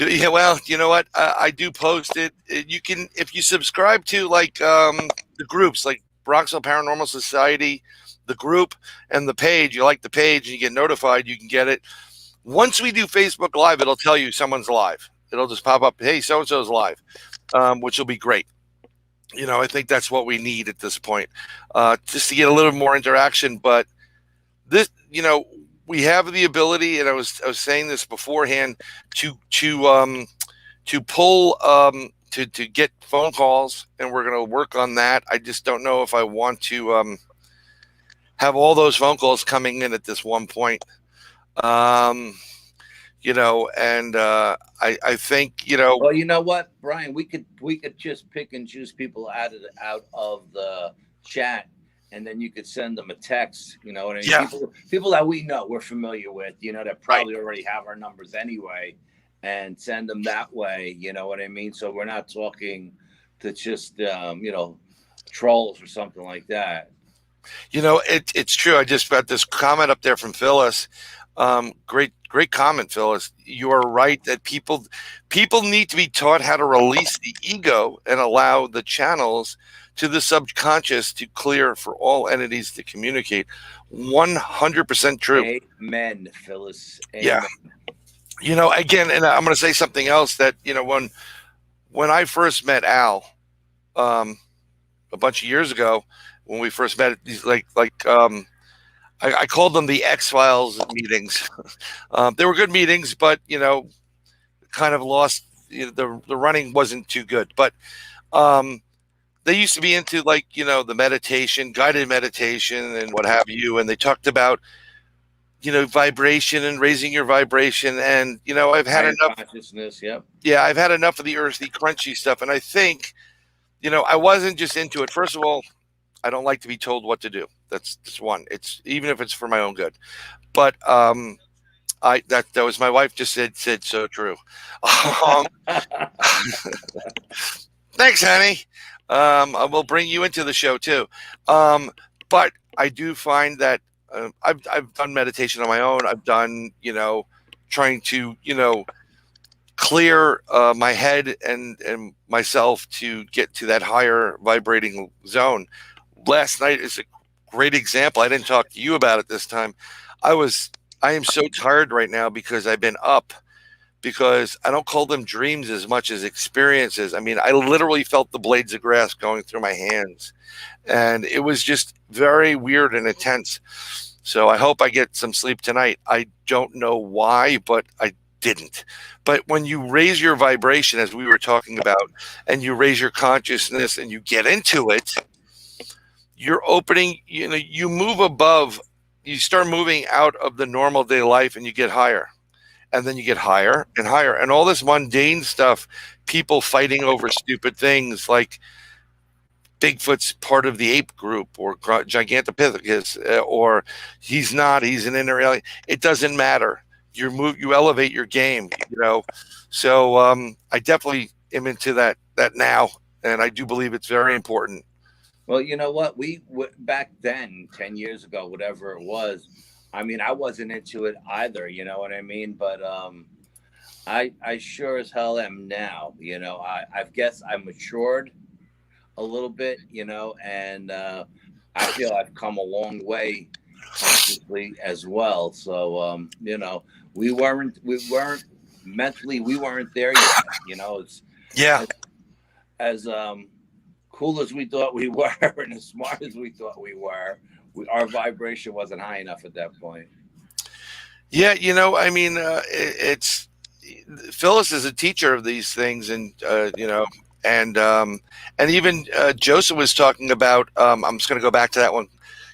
Speaker 2: Well, you know what? I do post it. You can, if you subscribe to the groups like Bronxville Paranormal Society, the group and the page, you like the page and you get notified, you can get it. Once we do Facebook Live, it'll tell you someone's live. It'll just pop up, hey, so-and-so's live, which will be great. I think that's what we need at this point, just to get a little more interaction. But this, we have the ability, and I was saying this beforehand, to pull to get phone calls, and we're going to work on that. I just don't know if I want to have all those phone calls coming in at this one point. You know, and I think, you know.
Speaker 3: Well, you know what, Brian, we could just pick and choose people out of the chat, and then you could send them a text. You know what I mean?
Speaker 2: Yeah.
Speaker 3: People that we know, we're familiar with, you know, that probably already have our numbers anyway, and send them that way. You know what I mean? So we're not talking to just you know, trolls or something like that.
Speaker 2: You know, it's true. I just got this comment up there from Phyllis. Great comment, Phyllis. You are right that people need to be taught how to release the ego and allow the channels to the subconscious to clear for all entities to communicate. 100% true.
Speaker 3: Amen, Phyllis. Amen.
Speaker 2: Yeah. You know, again, and I'm going to say something else that, you know, when I first met Al, a bunch of years ago, when we first met, he's I called them the X-Files meetings. They were good meetings, but, you know, kind of lost, you know, the running wasn't too good. But they used to be into, like, you know, the meditation, guided meditation and what have you. And they talked about, you know, vibration and raising your vibration. And, you know, I've had enough
Speaker 3: consciousness. Yep.
Speaker 2: Yeah, I've had enough of the earthy, crunchy stuff. And I think, you know, I wasn't just into it. First of all, I don't like to be told what to do. That's just one. It's even if it's for my own good. But that was my wife just said so true. Thanks, honey. I will bring you into the show too. But I do find that I've done meditation on my own. I've done, you know, trying to, you know, clear my head and myself to get to that higher vibrating zone. Last night is a great example. I didn't talk to you about it this time. I am so tired right now because I've been up, because I don't call them dreams as much as experiences. I mean, I literally felt the blades of grass going through my hands, and it was just very weird and intense. So I hope I get some sleep tonight. I don't know why, but I didn't. But when you raise your vibration, as we were talking about, and you raise your consciousness and you get into it, you're opening, you know, you move above, you start moving out of the normal day life, and you get higher, and then you get higher and higher, and all this mundane stuff, people fighting over stupid things like Bigfoot's part of the ape group, or Gigantopithecus, or he's an inner alien. It doesn't matter. You elevate your game, you know. So I definitely am into that now, and I do believe it's very important.
Speaker 3: Well, you know what? We back then, 10 years ago, whatever it was, I mean, I wasn't into it either, you know what I mean? But I sure as hell am now, you know. I guess I matured a little bit, you know, and I feel I've come a long way consciously as well. So, you know, we weren't mentally, we weren't there yet, you know. It's as cool as we thought we were and as smart as we thought we were, our vibration wasn't high enough at that point.
Speaker 2: Yeah, you know, I mean, it's Phyllis is a teacher of these things, and you know, and even Joseph was talking about. I'm just going to go back to that one.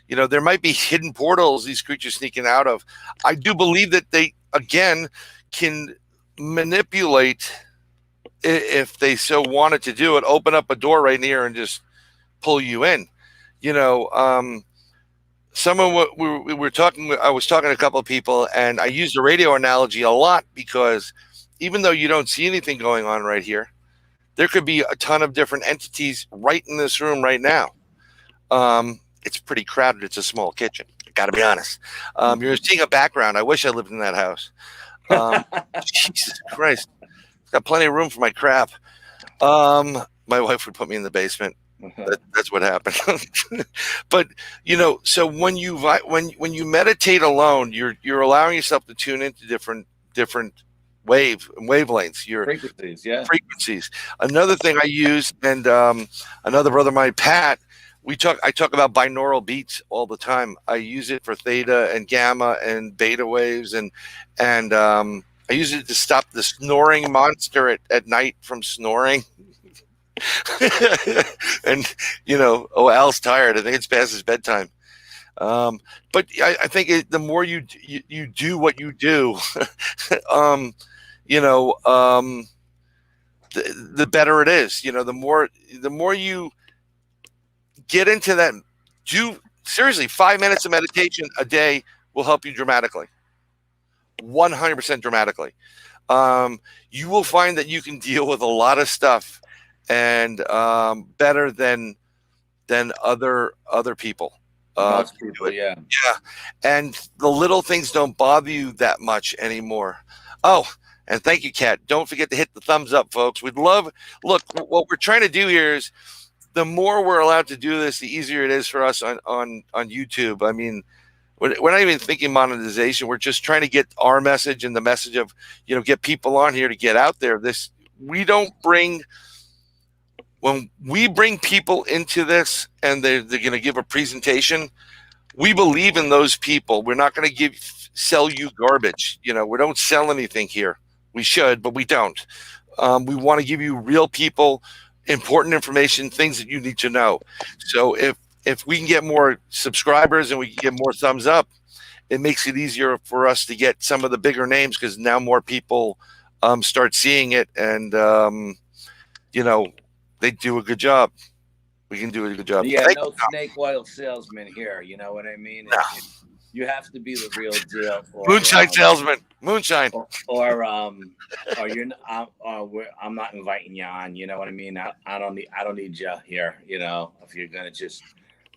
Speaker 2: You know, there might be hidden portals these creatures sneaking out of. I do believe that they again can manipulate, if they so wanted to do it, open up a door right near and just pull you in. You know, someone we were talking. I was talking to a couple of people, and I use the radio analogy a lot because even though you don't see anything going on right here, there could be a ton of different entities right in this room right now. It's pretty crowded. It's a small kitchen. Got to be honest. You're seeing a background. I wish I lived in that house. Jesus Christ. Got plenty of room for my crap. My wife would put me in the basement. That's what happened. But you know, so when you meditate alone, you're allowing yourself to tune into different wavelengths. Your frequencies. Another thing I use, and another brother of mine, Pat, I talk about binaural beats all the time. I use it for theta and gamma and beta waves, and I use it to stop the snoring monster at night from snoring. And oh, Al's tired. I think it's past his bedtime. But I think the more you do what you do, the better it is. The more you get into that, seriously, 5 minutes of meditation a day will help you dramatically, 100% dramatically. You will find that you can deal with a lot of stuff and better than other people.
Speaker 3: Most people, yeah.
Speaker 2: And the little things don't bother you that much anymore. Oh, and thank you, Kat. Don't forget to hit the thumbs up, folks. We'd love. Look, what we're trying to do here is, the more we're allowed to do this, the easier it is for us on YouTube. I mean, we're not even thinking monetization. We're just trying to get our message and the message of, get people on here to get out there. When we bring people into this and they're going to give a presentation, we believe in those people. We're not going to sell you garbage. We don't sell anything here. We should, but we don't. We want to give you real people, important information, things that you need to know. So if we can get more subscribers and we can get more thumbs up, it makes it easier for us to get some of the bigger names, because now more people start seeing it, and they do a good job. We can do a good job.
Speaker 3: Yeah, no snake oil salesman here. You know what I mean?
Speaker 2: No.
Speaker 3: You have to be the real deal.
Speaker 2: Moonshine salesman. Moonshine.
Speaker 3: Or you're. I'm not inviting you on. You know what I mean? I don't need you here. If you're gonna just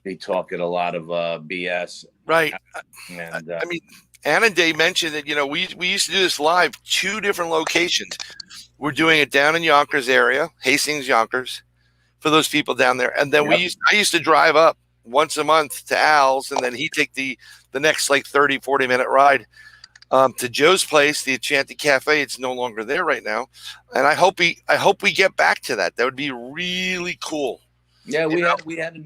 Speaker 3: be talking a lot of BS.
Speaker 2: Right.
Speaker 3: And
Speaker 2: I mean, Anna Day mentioned that we used to do this live, 2 different locations. We're doing it down in Yonkers area, Hastings, Yonkers, for those people down there. And then I used to drive up once a month to Al's, and then he'd take the next 30, 40-minute ride to Joe's place, the Enchanted Cafe. It's no longer there right now. And I hope we get back to that. That would be really cool.
Speaker 3: Yeah, we had a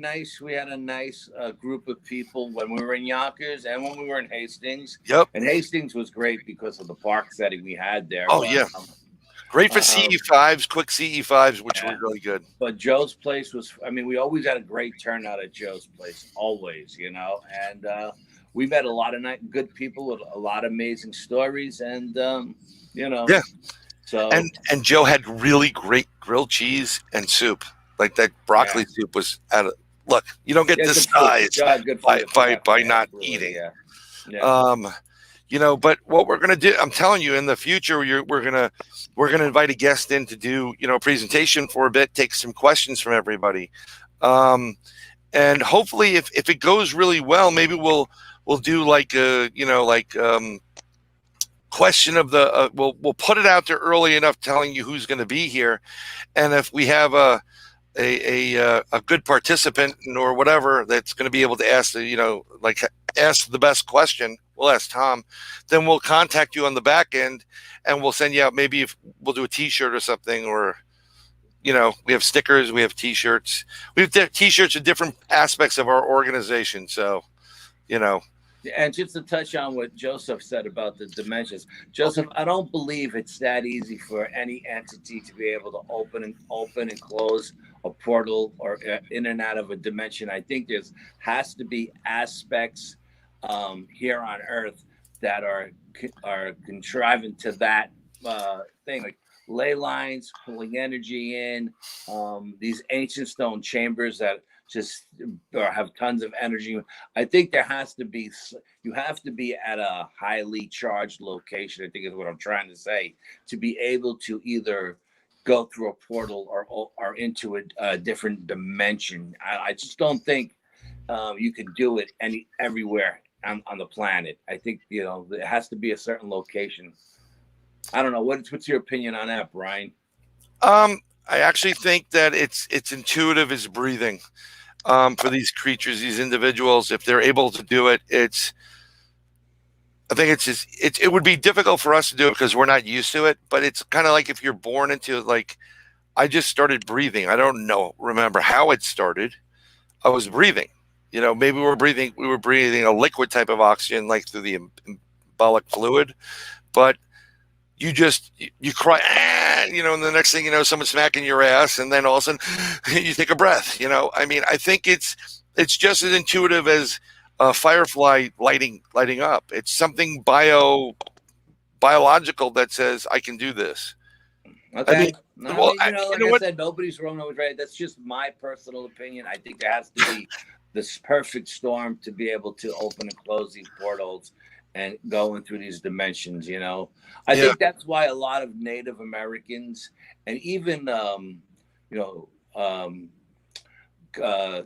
Speaker 3: nice group of people when we were in Yonkers and when we were in Hastings.
Speaker 2: Yep.
Speaker 3: And Hastings was great because of the park setting we had there.
Speaker 2: Oh, yeah. Great for CE5s, quick CE5s, which were really good.
Speaker 3: But Joe's place we always had a great turnout at Joe's place, always, and we met a lot of good people with a lot of amazing stories, and,
Speaker 2: Yeah. So and Joe had really great grilled cheese and soup. Like that broccoli soup was look, you don't get this size by not eating. Yeah. But what we're gonna do, I'm telling you, in the future, we're gonna invite a guest in to do a presentation for a bit, take some questions from everybody, and hopefully, if it goes really well, maybe we'll do question of the we'll put it out there early enough, telling you who's going to be here, and if we have a good participant or whatever that's going to be able to ask ask the best question, we'll ask Tom. Then we'll contact you on the back end, and we'll send you out. Maybe if we'll do a T-shirt or something, or we have stickers, we have T-shirts, we have T-shirts of different aspects of our organization. So,
Speaker 3: And just to touch on what Joseph said about the dimensions, Joseph, I don't believe it's that easy for any entity to be able to open and close a portal or in and out of a dimension. I think has to be aspects here on Earth that are contriving to that thing, like ley lines, pulling energy in, these ancient stone chambers that just have tons of energy. I think you have to be at a highly charged location, I think is what I'm trying to say, to be able to either go through a portal or into a different dimension. I just don't think you can do it everywhere on the planet. I think it has to be a certain location. I don't know. What's your opinion on that, Brian?
Speaker 2: I actually think that it's intuitive as breathing for these creatures, these individuals. If they're able to do it, I think it would be difficult for us to do it because we're not used to it. But it's kind of like if you're born into I just started breathing. I don't remember how it started. I was breathing. Maybe we were breathing a liquid type of oxygen, like through the embolic fluid. But you cry, and the next thing you know, someone's smacking your ass, and then all of a sudden you take a breath. I mean, I think it's just as intuitive as a firefly lighting up. It's something biological that says I can do this.
Speaker 3: Okay.
Speaker 2: I mean,
Speaker 3: like I said, nobody's wrong, nobody's right. That's just my personal opinion. I think there has to be this perfect storm to be able to open and close these portals and going through these dimensions. I think that's why a lot of Native Americans and even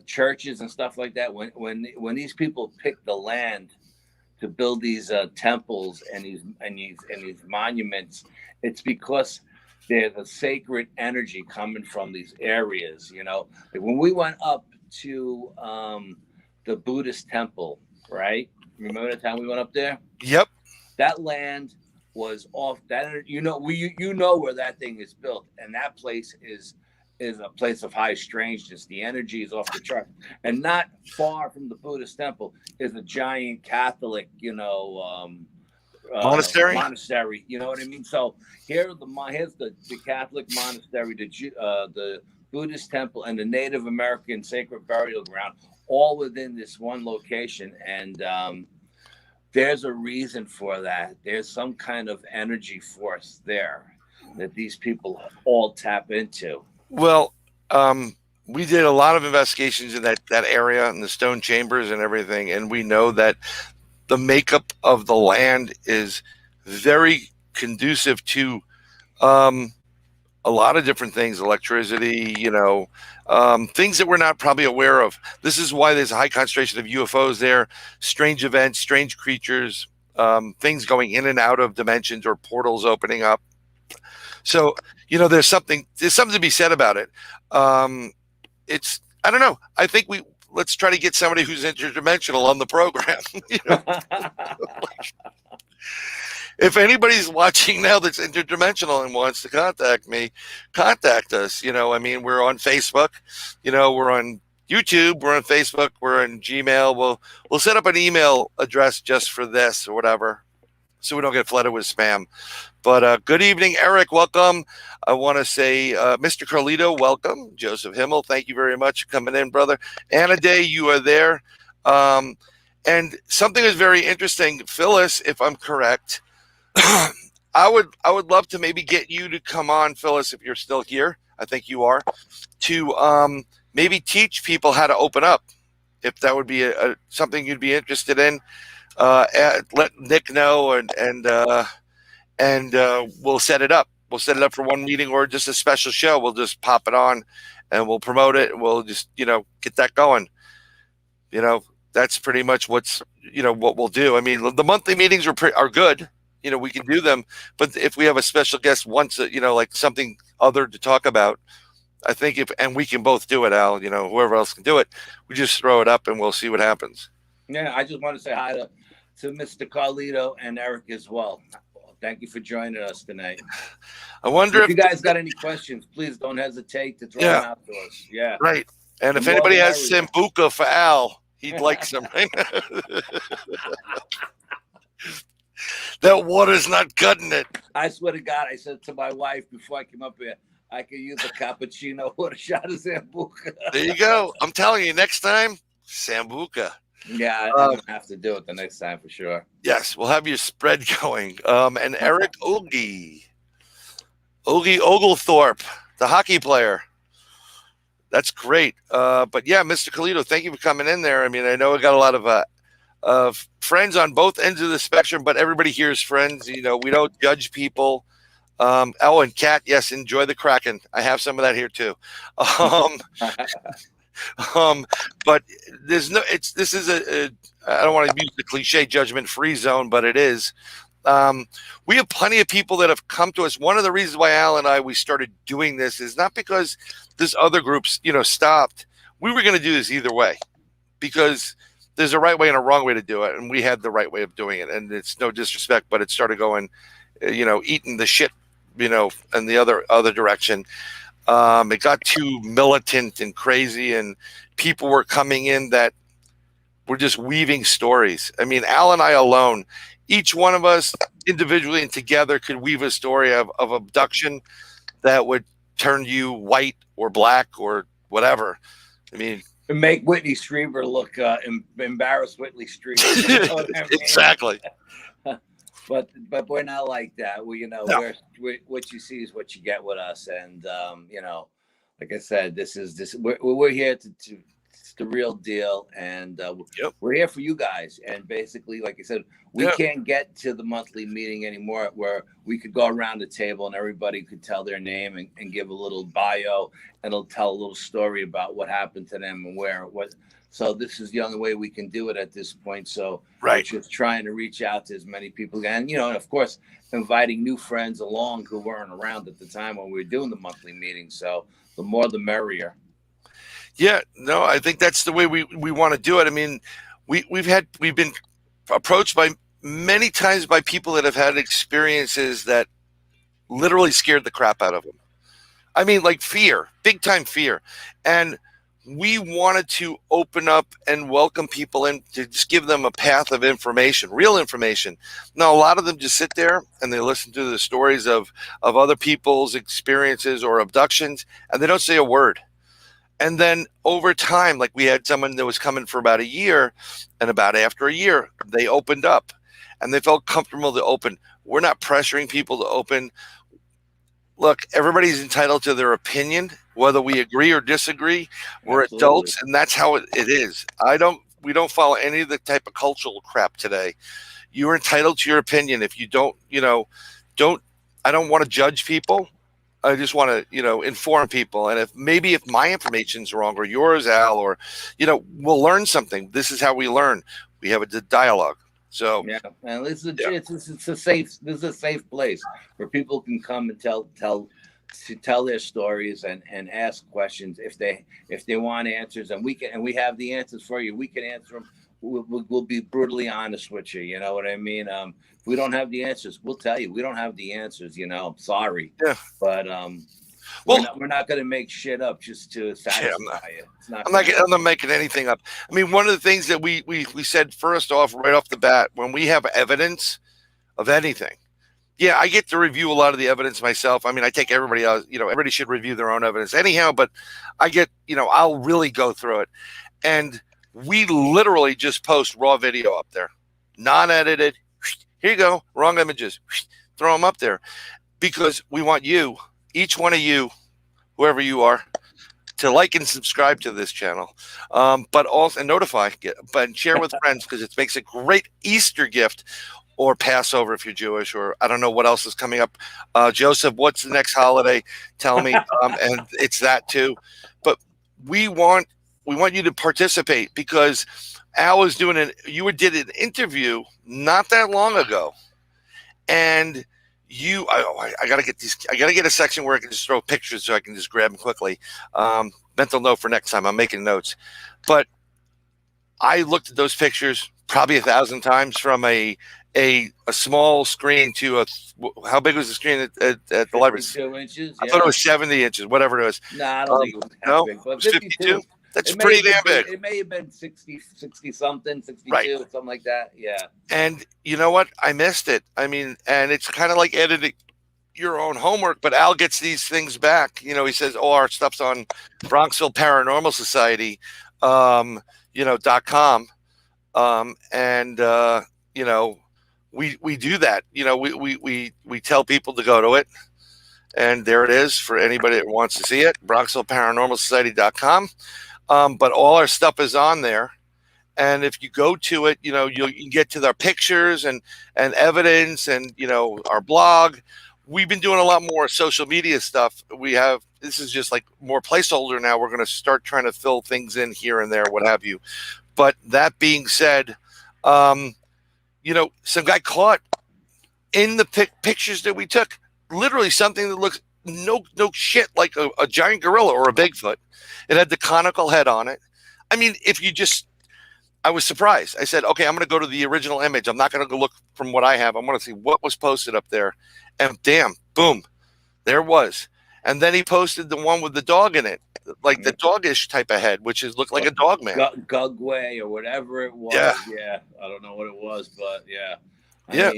Speaker 3: churches and stuff like that, when these people pick the land to build these temples and these monuments, it's because there's a sacred energy coming from these areas. Like when we went up to the Buddhist temple, right? Remember the time we went up there?
Speaker 2: Yep.
Speaker 3: That land was off that. Where that thing is built, and that place is a place of high strangeness. The energy is off the chart, and not far from the Buddhist temple is a giant Catholic, monastery. You know what I mean? So here's the Catholic monastery, the Buddhist temple, and the Native American sacred burial ground, all within this one location. And there's a reason for that. There's some kind of energy force there that these people all tap into.
Speaker 2: Well, we did a lot of investigations in that area and the stone chambers and everything, and we know that the makeup of the land is very conducive to a lot of different things, electricity, things that we're not probably aware of. This is why there's a high concentration of UFOs there, strange events, strange creatures, things going in and out of dimensions or portals opening up. So, there's something to be said about it. I don't know. I think let's try to get somebody who's interdimensional on the program. If anybody's watching now that's interdimensional and wants to contact me, contact us. We're on Facebook, we're on YouTube, we're on Facebook, we're on Gmail. We'll set up an email address just for this or whatever, so we don't get flooded with spam. But good evening, Eric. Welcome. I want to say, Mr. Carlito, welcome. Joseph Himmel, thank you very much for coming in, brother. Anna Day, you are there. And something is very interesting. Phyllis, if I'm correct, I would love to maybe get you to come on, Phyllis, if you're still here. I think you are, to maybe teach people how to open up. If that would be something you'd be interested in, let Nick know, and we'll set it up. We'll set it up for one meeting or just a special show. We'll just pop it on and we'll promote it. And we'll just, get that going. That's pretty much what we'll do. I mean, the monthly meetings are good. We can do them, but if we have a special guest once, like something other to talk about, I think and we can both do it, Al, whoever else can do it, we just throw it up and we'll see what happens.
Speaker 3: Yeah. I just want to say hi to Mr. Carlito and Eric as well. Thank you for joining us tonight.
Speaker 2: I wonder
Speaker 3: if you guys got any questions, please don't hesitate to throw them out to us. Yeah.
Speaker 2: Right. And if anybody has Sambuca for Al, he'd like some. Right? That water's not cutting it.
Speaker 3: I swear to God, I said to my wife before I came up here, I could use a cappuccino with a shot of Sambuca.
Speaker 2: There you go. I'm telling you, next time, Sambuca.
Speaker 3: Yeah, I'm going to have to do it the next time for sure.
Speaker 2: Yes, we'll have your spread going. And Eric Ogie Oglethorpe, the hockey player. That's great. But yeah, Mr. Carlito, thank you for coming in there. I mean, I know we got a lot of friends on both ends of the spectrum, but everybody here is friends. We don't judge people. And Kat, yes, enjoy the Kraken. I have some of that here too. But this is I don't want to use the cliche judgment-free zone, but it is. We have plenty of people that have come to us. One of the reasons why Al and we started doing this is not because this other groups, stopped. We were going to do this either way, because there's a right way and a wrong way to do it. And we had the right way of doing it. And it's no disrespect, but it started going, eating the shit, in the other direction. It got too militant and crazy, and people were coming in that were just weaving stories. I mean, Al and I alone, each one of us individually and together could weave a story of abduction that would turn you white or black or whatever. I mean,
Speaker 3: make Whitney Strieber look embarrassed. Whitney Strieber, you know what I mean?
Speaker 2: Exactly.
Speaker 3: But we're not like that. We, you know,
Speaker 2: No.
Speaker 3: we're what you see is what you get with us, and you know, like I said, we're here to it's the real deal, and
Speaker 2: Yep.
Speaker 3: we're here for you guys. And basically, like I said, we can't get to the monthly meeting anymore where we could go around the table and everybody could tell their name and give a little bio, and it'll tell a little story about what happened to them and what. So this is the only way we can do it at this point. So
Speaker 2: Right.
Speaker 3: we're just trying to reach out to as many people, and you know, and of course, inviting new friends along who weren't around at the time when we were doing the monthly meeting. So the more, the merrier.
Speaker 2: Yeah, no, I think that's the way we want to do it. I mean, we've been approached by many times by people that have had experiences that literally scared the crap out of them. I mean, like fear, big time fear. And we wanted to open up and welcome people in to just give them a path of information, real information. Now, a lot of them just sit there and they listen to the stories of other people's experiences or abductions, and they don't say a word. And then over time, like we had someone that was coming for about a year, and about after a year, they opened up and they felt comfortable to open. We're not pressuring people to open. Look, everybody's entitled to their opinion, whether we agree or disagree. We're
Speaker 3: Absolutely.
Speaker 2: adults, and that's how it is. We don't follow any of the type of cultural crap today. You're entitled to your opinion. If you don't, I don't want to judge people. I just want to, inform people. And if my information's wrong or yours, Al, or, we'll learn something. This is how we learn. We have a dialogue. So
Speaker 3: yeah, and this is a safe place where people can come and tell their stories and ask questions if they want answers, and we have the answers for you. We can answer them. We'll be brutally honest with you. You know what I mean? If we don't have the answers, we'll tell you we don't have the answers. Sorry.
Speaker 2: Yeah.
Speaker 3: But we're not going to make shit up just to satisfy you.
Speaker 2: I'm not making anything up. I mean, one of the things that we said first off, right off the bat, when we have evidence of anything, yeah, I get to review a lot of the evidence myself. I mean, I take everybody else, everybody should review their own evidence anyhow, but I get, I'll really go through it. And we literally just post raw video up there, non-edited. Here you go, wrong images. Throw them up there because we want you, each one of you, whoever you are, to like and subscribe to this channel, but also notify, but share with friends because it makes a great Easter gift or Passover if you're Jewish, or I don't know what else is coming up. Joseph, what's the next holiday? Tell me, and it's that too. But we want you to participate because Al was doing you did an interview not that long ago, and I gotta get a section where I can just throw pictures so I can just grab them quickly. Mental note for next time. I'm making notes, but I looked at those pictures probably 1,000 times from a small screen to how big was the screen at the library?
Speaker 3: 52 inches.
Speaker 2: I thought it was 70 inches, whatever it was.
Speaker 3: No, I don't think it was that big. But
Speaker 2: 52. That's pretty damn big.
Speaker 3: It may have been 60 something, 62,
Speaker 2: right.
Speaker 3: Something like that. Yeah.
Speaker 2: And you know what? I missed it. I mean, and it's kind of like editing your own homework, but Al gets these things back. He says, our stuff's on Bronxville Paranormal Society, .com. We do that. We tell people to go to it. And there it is for anybody that wants to see it, BronxvilleParanormalSociety.com. But all our stuff is on there. And if you go to it, you can get to our pictures and evidence and, our blog. We've been doing a lot more social media stuff. This is just like more placeholder now. We're going to start trying to fill things in here and there, what have you. But that being said, some guy caught in the pictures that we took, literally something that looks no shit like a giant gorilla or a Bigfoot. It had the conical head on it. I mean, I was surprised. I said, okay, I'm going to go to the original image. I'm not going to go look from what I have. I'm going to see what was posted up there. And damn, boom, there it was. And then he posted the one with the dog in it, like the doggish type of head, which looked like a dog man.
Speaker 3: Gugway or whatever it was.
Speaker 2: Yeah.
Speaker 3: I don't know what it was, but yeah.
Speaker 2: Yeah.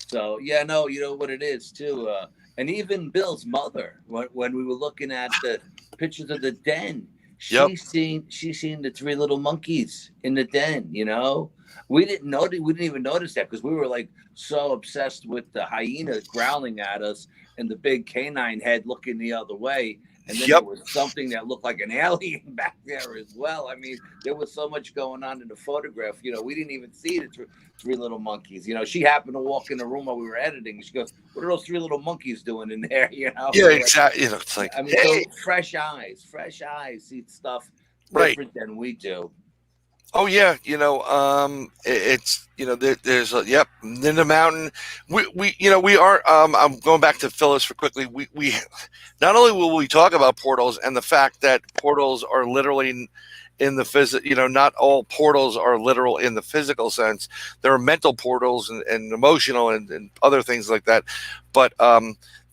Speaker 3: So yeah, no, you know what it is too. And even Bill's mother, when we were looking at the pictures of the den, she's seen the three little monkeys in the den. You know, we didn't even notice that because we were like so obsessed with the hyena growling at us and the big canine head looking the other way. And then there was something that looked like an alien back there as well. I mean, there was so much going on in the photograph. You know, we didn't even see the three little monkeys. You know, she happened to walk in the room while we were editing. She goes, "What are those three little monkeys doing in there?" You know?
Speaker 2: Yeah, exactly. You know, it's like,
Speaker 3: I mean, so fresh eyes see stuff different than we do.
Speaker 2: Oh yeah, you know, it's, you know, there's a, in the mountain. We you know, we are. I'm going back to Phyllis for quickly. We not only will we talk about portals and the fact that portals are literally in the physical. You know, not all portals are literal in the physical sense. There are mental portals and emotional and other things like that. But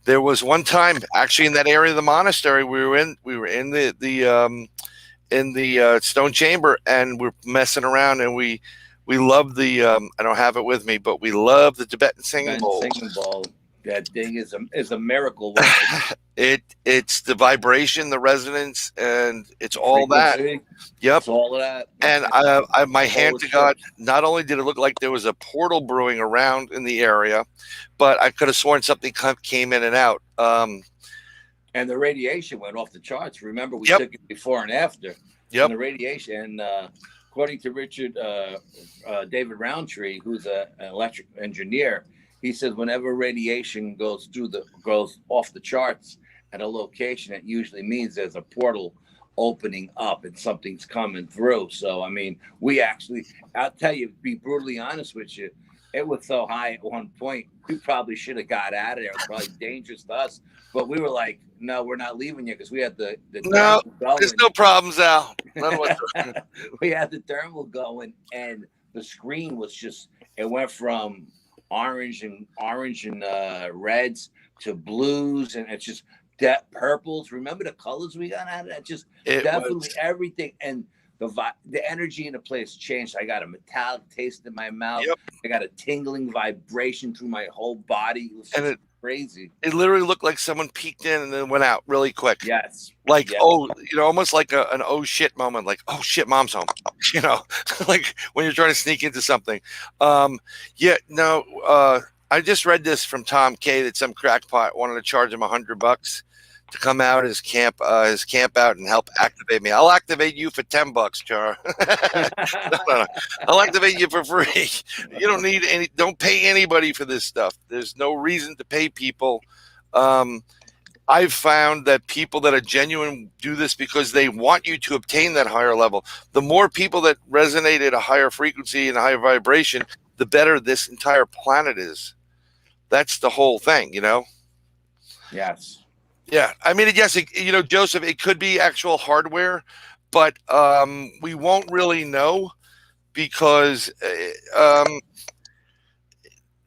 Speaker 2: there was one time actually in that area of the monastery we were in the stone chamber, and we're messing around, and we love the I don't have it with me, but we love the Tibetan singing bowl.
Speaker 3: That thing is a miracle.
Speaker 2: It's the vibration, the resonance, and it's all that. Yep,
Speaker 3: it's all of that.
Speaker 2: And I my hand to God, not only did it look like there was a portal brewing around in the area, but I could have sworn something came in and out.
Speaker 3: And the radiation went off the charts. Remember, we took it before and after. And the radiation, according to Richard David Roundtree, who's an electric engineer, he says whenever radiation goes off the charts at a location, it usually means there's a portal opening up and something's coming through. So, I mean, I'll tell you, be brutally honest with you, it was so high at one point, we probably should have got out of there. It was probably dangerous to us. But we were like, no, we're not leaving you because we had the
Speaker 2: no, there's no problems, Al.
Speaker 3: We had the thermal going, and the screen was just, it went from orange and reds to blues, and it's just purples. Remember the colors we got out of that? Just definitely everything. And the energy in the place changed. I got a metallic taste in my mouth. I got a tingling vibration through my whole body. It was just crazy.
Speaker 2: It literally looked like someone peeked in and then went out really quick.
Speaker 3: Yes.
Speaker 2: Like, oh, you know, almost like an oh shit moment. Like, oh shit, mom's home. You know, like when you're trying to sneak into something. I just read this from Tom K that some crackpot wanted to charge him $100 to come out his camp out and help activate me. I'll activate you for $10, Char. No. I'll activate you for free. You don't pay anybody for this stuff. There's no reason to pay people. I've found that people that are genuine do this because they want you to obtain that higher level. The more people that resonate at a higher frequency and a higher vibration, the better this entire planet is. That's the whole thing, you know?
Speaker 3: Yes.
Speaker 2: Yeah, I mean, yes, you know, Joseph, it could be actual hardware, but we won't really know because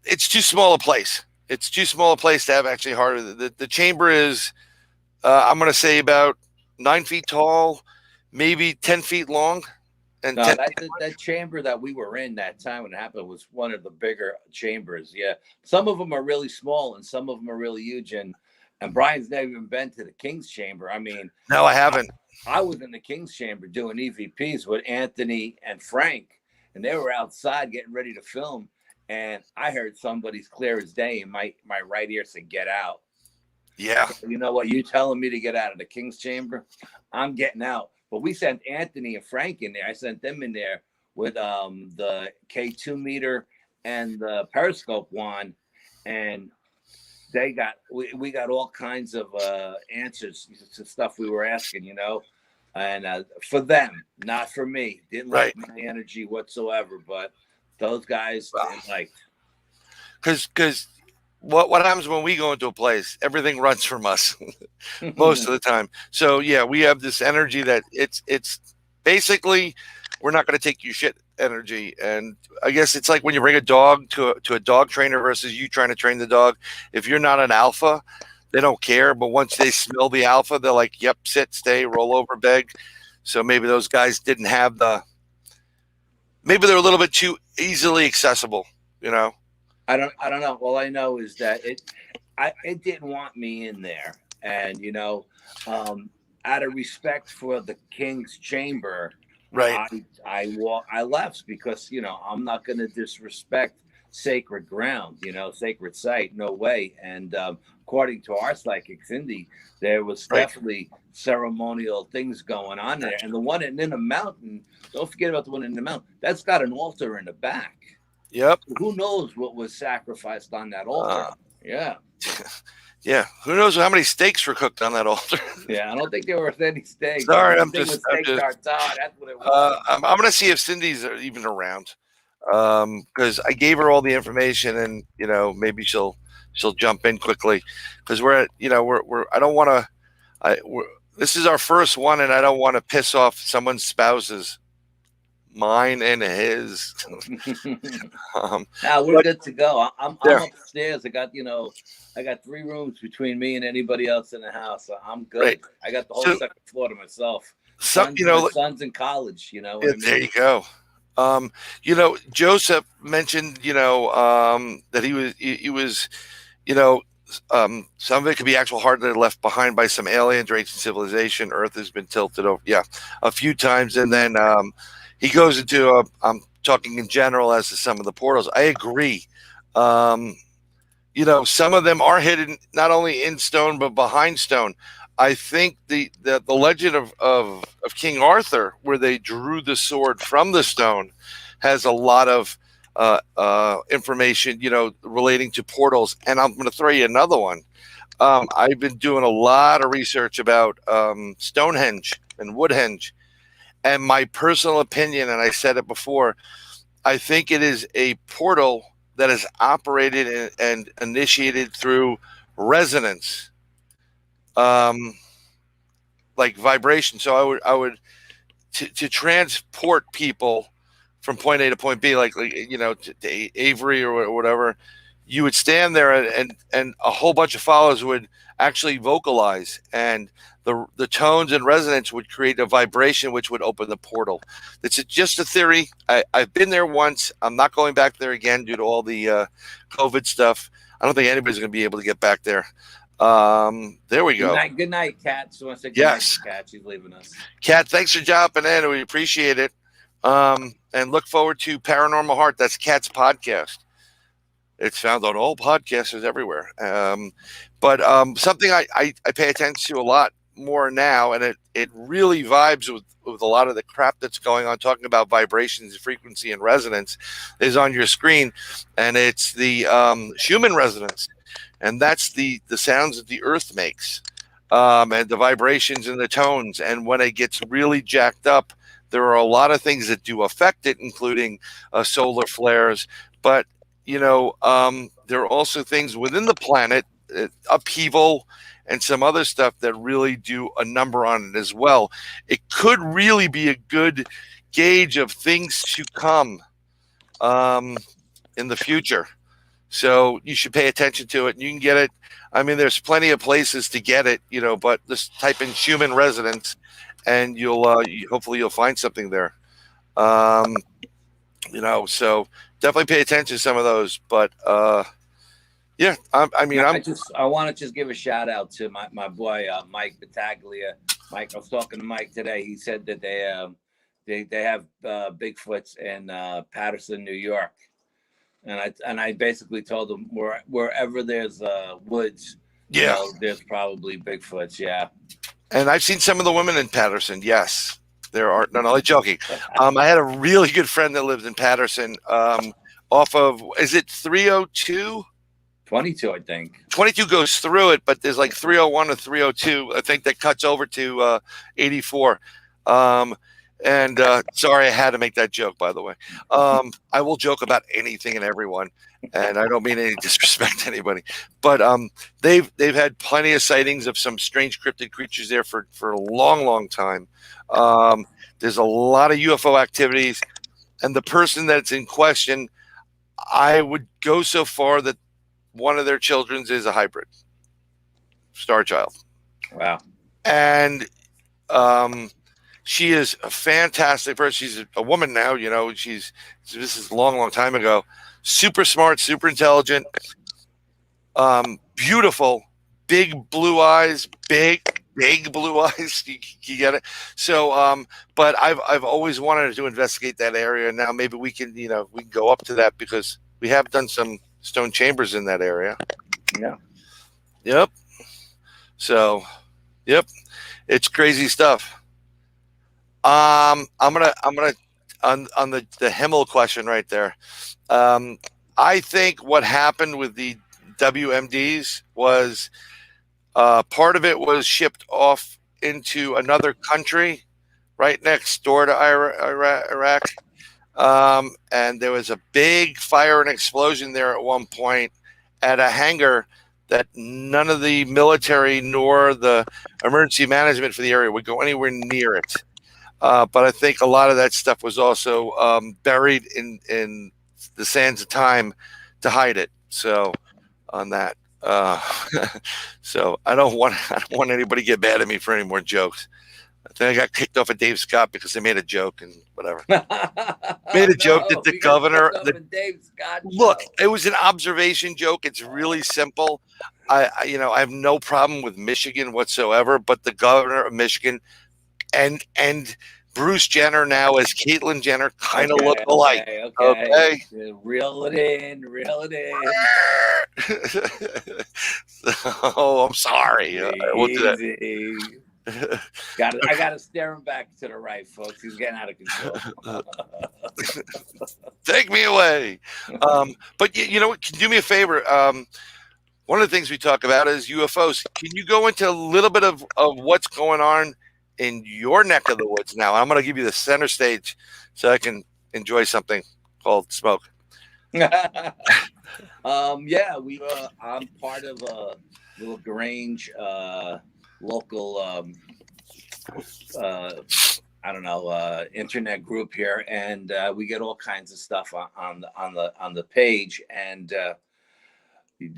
Speaker 2: it's too small a place. It's too small a place to have actually hardware. The chamber is, I'm going to say, about 9 feet tall, maybe 10 feet long. And
Speaker 3: that chamber that we were in that time when it happened was one of the bigger chambers. Yeah, some of them are really small and some of them are really huge. And Brian's never even been to the King's Chamber. I mean,
Speaker 2: no, I haven't.
Speaker 3: I was in the King's Chamber doing EVPs with Anthony and Frank, and they were outside getting ready to film. And I heard somebody's clear as day, and my right ear said, "Get out."
Speaker 2: Yeah.
Speaker 3: You know what? You telling me to get out of the King's Chamber? I'm getting out. But we sent Anthony and Frank in there. I sent them in there with the K2 meter and the Periscope wand, and we got all kinds of answers to stuff we were asking, you know, and for them, not for me. Didn't like my energy whatsoever, but those guys
Speaker 2: because what happens when we go into a place, everything runs from us most of the time. So yeah, we have this energy that it's basically, we're not going to take you shit energy. And I guess it's like when you bring a dog to a dog trainer versus you trying to train the dog. If you're not an alpha, they don't care. But once they smell the alpha, they're like, yep, sit, stay, roll over, beg. So maybe those guys didn't have maybe they're a little bit too easily accessible, you know?
Speaker 3: I don't know. All I know is that it didn't want me in there, and out of respect for the King's Chamber,
Speaker 2: Right.
Speaker 3: I left because I'm not going to disrespect sacred ground, sacred site, no way. And according to our psychic Cindy, there was
Speaker 2: Right.
Speaker 3: definitely ceremonial things going on there. And the one in the mountain, don't forget about the one in the mountain. That's got an altar in the back.
Speaker 2: Yep.
Speaker 3: Who knows what was sacrificed on that altar? Yeah.
Speaker 2: Yeah. Who knows how many steaks were cooked on that altar?
Speaker 3: Yeah, I don't think there were any steaks.
Speaker 2: Sorry,
Speaker 3: I'm just steak tartare. That's what it was.
Speaker 2: I'm going to see if Cindy's even around, because I gave her all the information, and maybe she'll jump in quickly, because we're at I don't want to. This is our first one, and I don't want to piss off someone's spouses, mine and his.
Speaker 3: Now we're good to go. I'm upstairs. I got 3 rooms between me and anybody else in the house. So I'm good. Right. I got the whole second floor to myself. My son's in college.
Speaker 2: There you go. Joseph mentioned that he was some of it could be actual hardware left behind by some aliens or ancient civilization. Earth has been tilted over, a few times, and then he goes into I'm talking in general as to some of the portals. I agree. Some of them are hidden not only in stone but behind stone. I think the legend of King Arthur, where they drew the sword from the stone, has a lot of information, relating to portals. And I'm going to throw you another one. I've been doing a lot of research about Stonehenge and Woodhenge, and my personal opinion, and I said it before, I think it is a portal that is operated and initiated through resonance, like vibration. So I would to transport people from point A to point B, like to Avery or whatever, you would stand there and a whole bunch of followers would actually vocalize, and the tones and resonance would create a vibration which would open the portal. It's just a theory. I've been there once. I'm not going back there again due to all the COVID stuff. I don't think anybody's going to be able to get back there. There we go.
Speaker 3: Good night, Kat. So I said good night to Kat. She's leaving us.
Speaker 2: Kat, thanks for jumping in. We appreciate it. And look forward to Paranormal Heart. That's Kat's podcast. It's found on all podcasters everywhere. But something I pay attention to a lot more now, and it really vibes with a lot of the crap that's going on, talking about vibrations, frequency, and resonance, is on your screen. And it's the Schumann resonance. And that's the sounds that the earth makes, and the vibrations and the tones. And when it gets really jacked up, there are a lot of things that do affect it, including solar flares. But, there are also things within the planet, upheaval, and some other stuff that really do a number on it as well. It could really be a good gauge of things to come in the future. So you should pay attention to it. You can get it. I mean, there's plenty of places to get it, but just type in Schumann resonance, and hopefully you'll find something there. So definitely pay attention to some of those. But I
Speaker 3: want to just give a shout out to my boy Mike Battaglia. Mike, I was talking to Mike today. He said that they have Bigfoots in Patterson, New York. And I basically told them wherever there's woods, there's probably Bigfoots. Yeah.
Speaker 2: And I've seen some of the women in Patterson. Yes, there are. No, I'm joking. I had a really good friend that lived in Patterson, off of, is it 302?
Speaker 3: 22, I think.
Speaker 2: 22 goes through it, but there's like 301 or 302, I think, that cuts over to 84. And sorry, I had to make that joke, by the way. I will joke about anything and everyone, and I don't mean any disrespect to anybody. But they've had plenty of sightings of some strange cryptid creatures there for a long, long time. There's a lot of UFO activities, and the person that's in question, I would go so far that one of their children's is a hybrid star child.
Speaker 3: Wow.
Speaker 2: And She is a fantastic person. She's a woman now, you know. This is a long, long time ago. Super smart, super intelligent, beautiful, big blue eyes, big blue eyes. You get it. So, but I've always wanted to investigate that area. Now maybe we can go up to that because we have done some stone chambers in that area.
Speaker 3: Yeah.
Speaker 2: Yep. So, yep, it's crazy stuff. I'm gonna on the Himmel question right there. I think what happened with the WMDs was part of it was shipped off into another country right next door to Iraq. And there was a big fire and explosion there at one point at a hangar that none of the military nor the emergency management for the area would go anywhere near it. But I think a lot of that stuff was also buried in the sands of time to hide it. So on that, so I don't want anybody to get mad at me for any more jokes. I think I got kicked off of Dave Scott because they made a joke and whatever. Made a joke that the governor.
Speaker 3: Dave Scott
Speaker 2: look, it was an observation joke. It's really simple. I have no problem with Michigan whatsoever, but the governor of Michigan and Bruce Jenner now as Caitlyn Jenner kind of look alike. Okay.
Speaker 3: Reel it in.
Speaker 2: So I'm sorry. We'll do that.
Speaker 3: I gotta stare him back to the right, folks. He's getting out of control.
Speaker 2: Take me away. But you know what? Can you do me a favor? One of the things we talk about is UFOs. Can you go into a little bit of what's going on in your neck of the woods now? I'm going to give you the center stage so I can enjoy something called smoke.
Speaker 3: Yeah, I'm part of a little Grange local internet group here, and we get all kinds of stuff on the page. And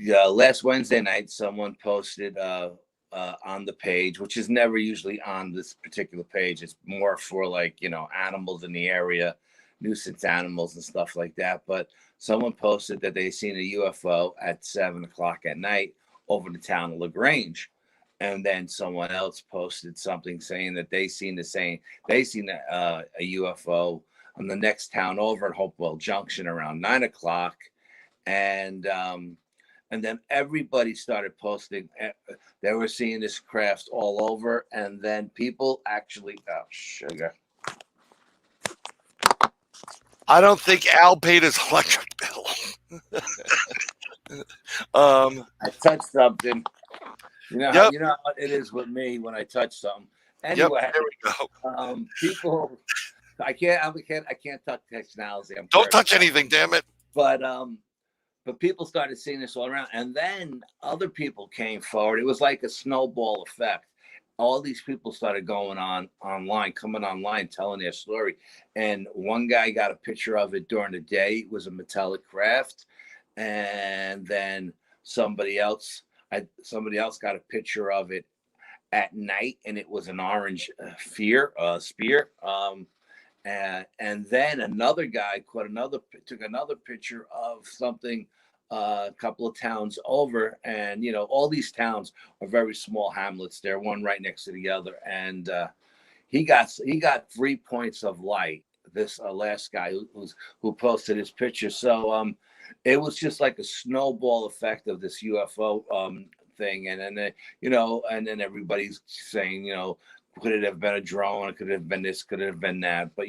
Speaker 3: last Wednesday night, someone posted on the page, which is never usually on this particular page. It's more for animals in the area, nuisance animals and stuff like that. But someone posted that they seen a UFO at 7:00 at night over the town of LaGrange. And then someone else posted something saying that they seen a UFO on the next town over at Hopewell Junction around 9:00. And then everybody started posting. They were seeing this craft all over. And then people actually, sugar.
Speaker 2: I don't think Al paid his electric bill.
Speaker 3: I touched something. You know
Speaker 2: Yep.
Speaker 3: You know what it is with me when I touch something. Anyway,
Speaker 2: there we go.
Speaker 3: People, I can't touch technology.
Speaker 2: Don't touch anything, damn it.
Speaker 3: But people started seeing this all around, and then other people came forward. It was like a snowball effect. All these people started coming online, telling their story. And one guy got a picture of it during the day. It was a metallic craft, and then somebody else got a picture of it at night, and it was an orange spear. And then another guy took another picture of something a couple of towns over, and all these towns are very small hamlets. They're one right next to the other, and he got 3 points of light. This last guy who posted his picture. So it was just like a snowball effect of this UFO thing, and then and then everybody's saying, could it have been a drone? Could it have been this? Could it have been that? But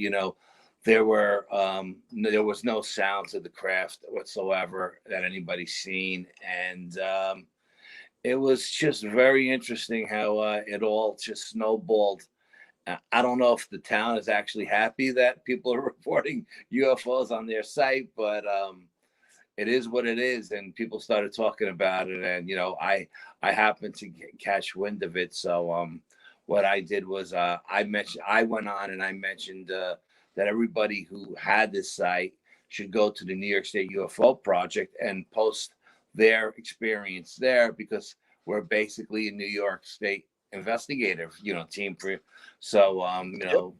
Speaker 3: there was no sound to the craft whatsoever that anybody's seen, and it was just very interesting how it all just snowballed. I don't know if the town is actually happy that people are reporting UFOs on their site, but it is what it is, and people started talking about it, and I happened to catch wind of it. So what I did was I went on and I mentioned that everybody who had this site should go to the New York State UFO Project and post their experience there, because we're basically a New York State investigative, team for. So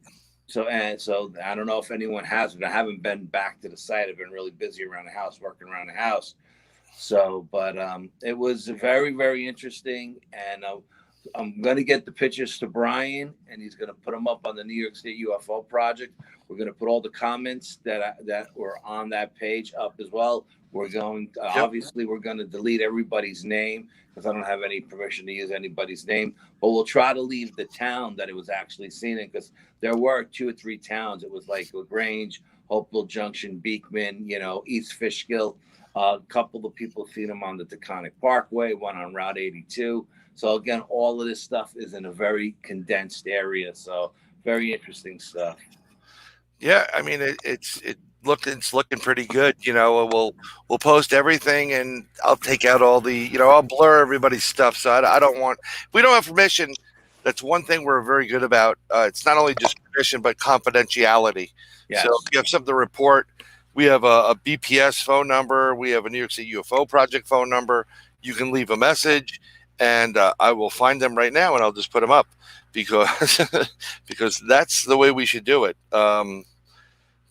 Speaker 3: so I don't know if anyone has, but I haven't been back to the site. I've been really busy around the house, working around the house. So, but it was very, very interesting, and I'm going to get the pictures to Bryan, and he's going to put them up on the New York State UFO Project. We're going to put all the comments that were on that page up as well. We're going to, obviously, we're going to delete everybody's name because I don't have any permission to use anybody's name. But we'll try to leave the town that it was actually seen in, because there were 2 or 3 towns. It was like LaGrange, Hopewell Junction, Beekman, East Fishkill. A couple of people seen them on the Taconic Parkway, one on Route 82. So again, all of this stuff is in a very condensed area. So very interesting stuff.
Speaker 2: Yeah, I mean it's looking pretty good. We'll post everything, and I'll take out all the I'll blur everybody's stuff. So I don't want, if we don't have permission. That's one thing we're very good about. It's not only just permission but confidentiality.
Speaker 3: Yes.
Speaker 2: So if you have something to report, we have a BPS phone number. We have a New York State UFO Project phone number. You can leave a message, and I will find them right now, and I'll just put them up because because that's the way we should do it.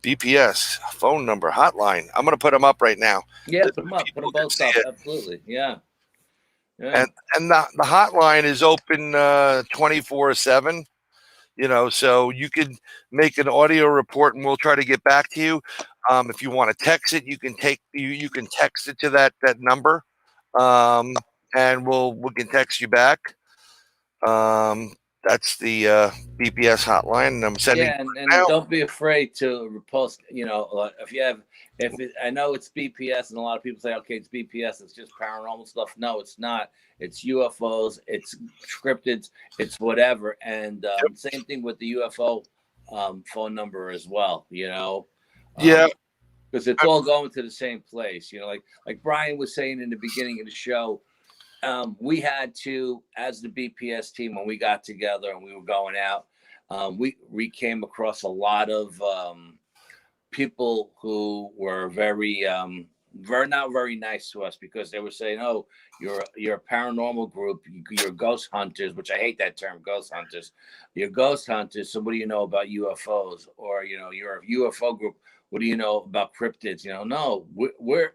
Speaker 2: BPS phone number, hotline. I'm going to put them up right now.
Speaker 3: Yeah, put them up. Put them both up. Absolutely. Yeah.
Speaker 2: And the hotline is open 24/7. So you can make an audio report, and we'll try to get back to you. If you want to text it, you can text it to that number, and we can text you back. That's the BPS hotline, and I'm sending.
Speaker 3: Yeah, and don't be afraid to post. I know it's BPS, and a lot of people say, okay, it's BPS, it's just paranormal stuff. No, it's not. It's UFOs, it's cryptids, it's whatever. And same thing with the UFO phone number as well.
Speaker 2: Yeah,
Speaker 3: because it's all going to the same place. Like Bryan was saying in the beginning of the show. We had to, as the BPS team, when we got together and we were going out, we came across a lot of people who were very not very nice to us, because they were saying, "Oh, you're a paranormal group, you're ghost hunters," which I hate that term, ghost hunters. You're ghost hunters. So what do you know about UFOs? Or you're a UFO group. What do you know about cryptids? No, we're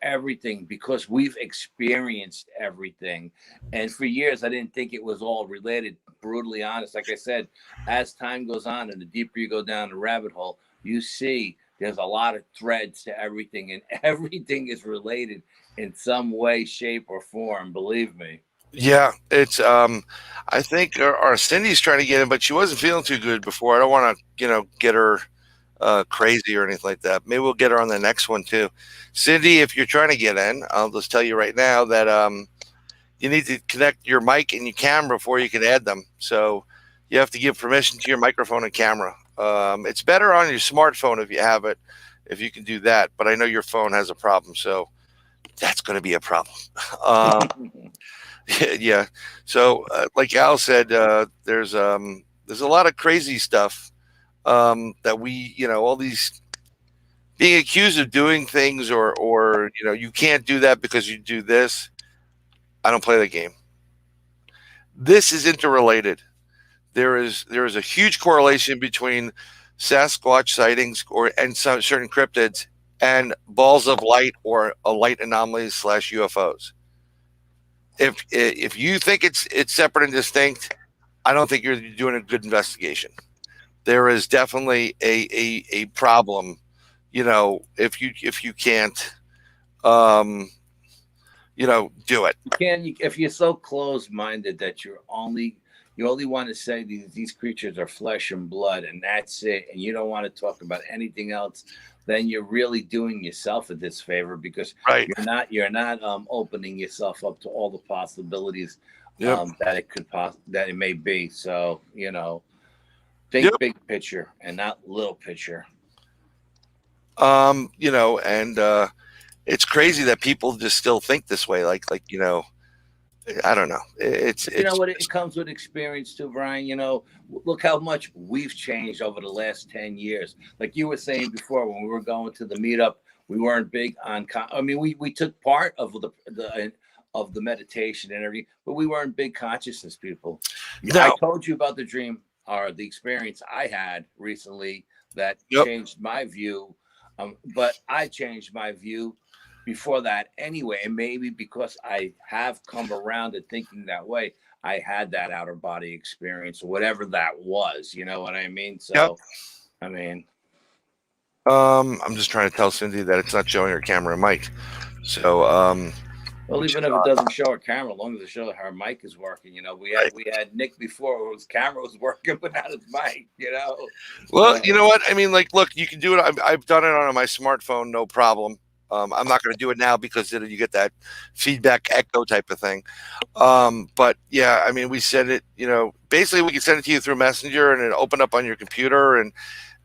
Speaker 3: everything, because we've experienced everything. And for years, I didn't think it was all related. Brutally honest. Like I said, as time goes on and the deeper you go down the rabbit hole, you see there's a lot of threads to everything, and everything is related in some way, shape, or form. Believe me.
Speaker 2: Yeah, it's I think our Cindy's trying to get in, but she wasn't feeling too good before. I don't want to, get her crazy or anything like that. Maybe we'll get her on the next one too. Cindy, if you're trying to get in, I'll just tell you right now that you need to connect your mic and your camera before you can add them. So you have to give permission to your microphone and camera. It's better on your smartphone if you have it, if you can do that. But I know your phone has a problem, so that's going to be a problem. Yeah. So like Al said, there's a lot of crazy stuff that we, all these being accused of doing things, or you can't do that because you do this. I don't play the game. This is interrelated. There is a huge correlation between Sasquatch sightings and some certain cryptids and balls of light or a light anomalies / UFOs. If you think it's separate and distinct, I don't think you're doing a good investigation. There is definitely a problem, if you can't, do it.
Speaker 3: You can't, if you're so closed-minded that you only want to say these creatures are flesh and blood, and that's it, and you don't want to talk about anything else, then you're really doing yourself a disfavor, because
Speaker 2: right.
Speaker 3: you're not opening yourself up to all the possibilities that it may be. So think big picture and not little picture.
Speaker 2: And it's crazy that people just still think this way. Like I don't know. It's
Speaker 3: what it comes with experience too, Bryan. Look how much we've changed over the last 10 years. Like you were saying before, when we were going to the meetup, we weren't big on. We took part of of the meditation and everything, but we weren't big consciousness people.
Speaker 2: No.
Speaker 3: I told you about the dream or the experience I had recently that changed my view. But I changed my view before that anyway, and maybe because I have come around to thinking that way, I had that outer body experience or whatever that was. You know what I mean? So, I mean,
Speaker 2: I'm just trying to tell Cindy that it's not showing her camera and mic. So,
Speaker 3: well, even if it doesn't show her camera, as long as it shows her mic is working, you know, we had Nick before whose camera was working but not his mic, you know.
Speaker 2: Well, you know what? I mean, like, look, you can do it. I've done it on my smartphone, no problem. I'm not going to do it now because you get that feedback echo type of thing. But yeah, I mean, we send it, you know, basically we can send it to you through Messenger and it open up on your computer and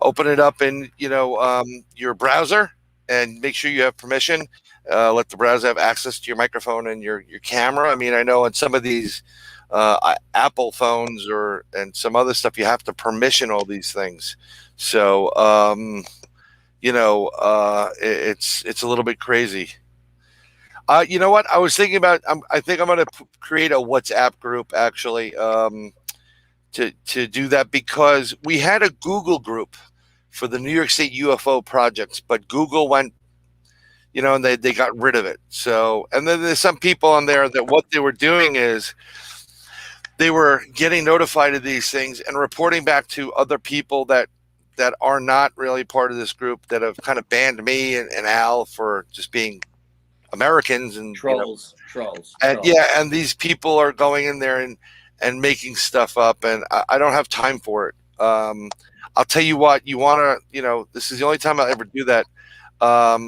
Speaker 2: open it up in, you know, your browser and make sure you have permission. Let the browser have access to your microphone and your camera. I mean, I know on some of these Apple phones and some other stuff, you have to permission all these things. So, you know, it's a little bit crazy. You know what? I was thinking about. I think I'm going to create a WhatsApp group actually to do that because we had a Google group for the New York State UFO projects, but Google went, you know, and they got rid of it. So, and then there's some people on there that what they were doing is they were getting notified of these things and reporting back to other people that are not really part of this group that have kind of banned me and Al for just being Americans and
Speaker 3: trolls.
Speaker 2: And yeah, and these people are going in there and making stuff up, and I don't have time for it. I'll tell you what, you want to, you know, this is the only time I'll ever do that.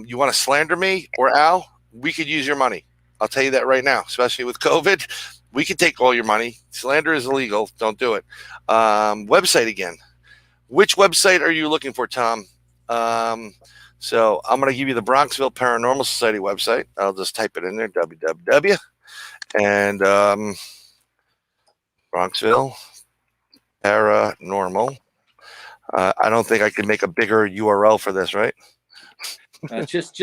Speaker 2: You want to slander me or Al? We could use your money. I'll tell you that right now, especially with COVID. We could take all your money. Slander is illegal. Don't do it. Website again. Which website are you looking for, Tom? So I'm going to give you the Bronxville Paranormal Society website. I'll just type it in there, www. And Bronxville Paranormal. I don't think I can make a bigger URL for this, right?
Speaker 3: I just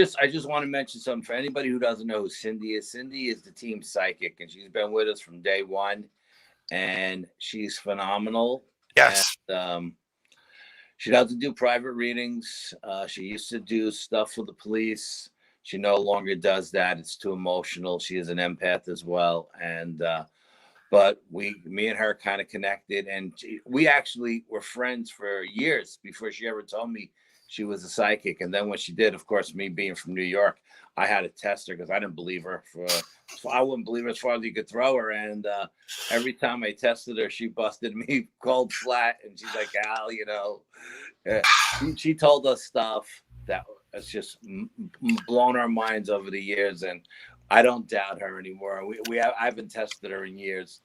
Speaker 3: want to mention something for anybody who doesn't know who Cindy is. Cindy is the team psychic, and she's been with us from day one, and she's phenomenal.
Speaker 2: Yes.
Speaker 3: And, she doesn't do private readings. She used to do stuff for the police. She no longer does that. It's too emotional. She is an empath as well. And but me and her kind of connected, and we actually were friends for years before she ever told me she was a psychic. And then when she did, of course, me being from New York, I had to test her because I didn't believe her. I wouldn't believe her as far as you could throw her. And every time I tested her, she busted me cold flat. And she's like, Al, you know, she told us stuff that has just blown our minds over the years. And I don't doubt her anymore. I haven't tested her in years.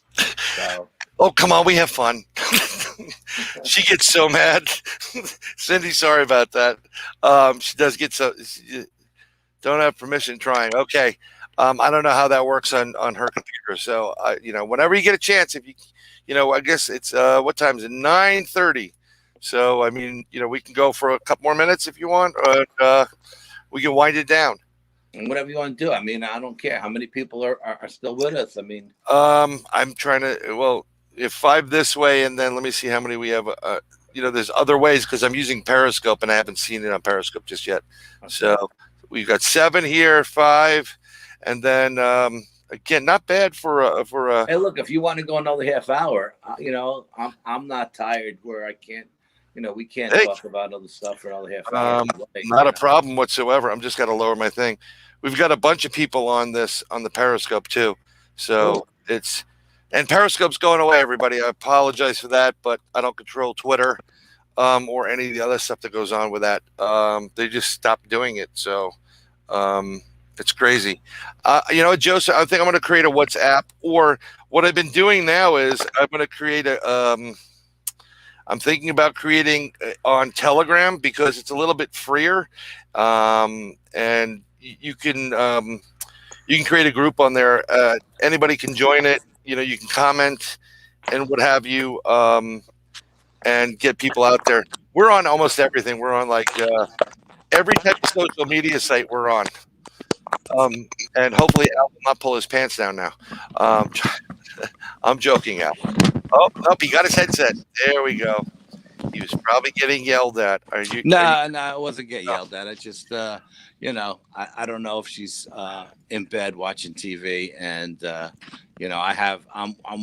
Speaker 3: So.
Speaker 2: Oh, come on. We have fun. She gets so mad. Cindy, sorry about that. She does get so... Don't have permission trying. Okay. I don't know how that works on her computer. So, you know, whenever you get a chance, if you know, I guess it's, what time is it? 9:30. So, I mean, you know, we can go for a couple more minutes if you want, or we can wind it down.
Speaker 3: And whatever you want to do. I mean, I don't care how many people are still with us. I mean,
Speaker 2: I'm trying to, well, if 5 this way, and then let me see how many we have. You know, there's other ways because I'm using Periscope and I haven't seen it on Periscope just yet. Okay. So we've got 7 here, 5, and then again, not bad for a.
Speaker 3: Hey, look, if you want to go another half hour, you know, I'm not tired where I can't. You know, we can't talk about other stuff for another half hour.
Speaker 2: Not a problem whatsoever. I'm just got to lower my thing. We've got a bunch of people on the Periscope too, so and Periscope's going away. Everybody, I apologize for that, but I don't control Twitter or any of the other stuff that goes on with that. They just stopped doing it, so it's crazy. You know, Joseph, I think I'm going to create a WhatsApp, or what I've been doing now is I'm going to create a. I'm thinking about creating on Telegram because it's a little bit freer, and you can create a group on there. Anybody can join it. You know, you can comment and what have you, and get people out there. We're on almost everything. We're on like every type of social media site we're on. And hopefully Al will not pull his pants down now. I'm joking, Al. Oh, nope, he got his headset. There we go. He was probably getting yelled at. Are you?
Speaker 3: No, I wasn't getting yelled at. I just, I don't know if she's in bed watching TV, and I'm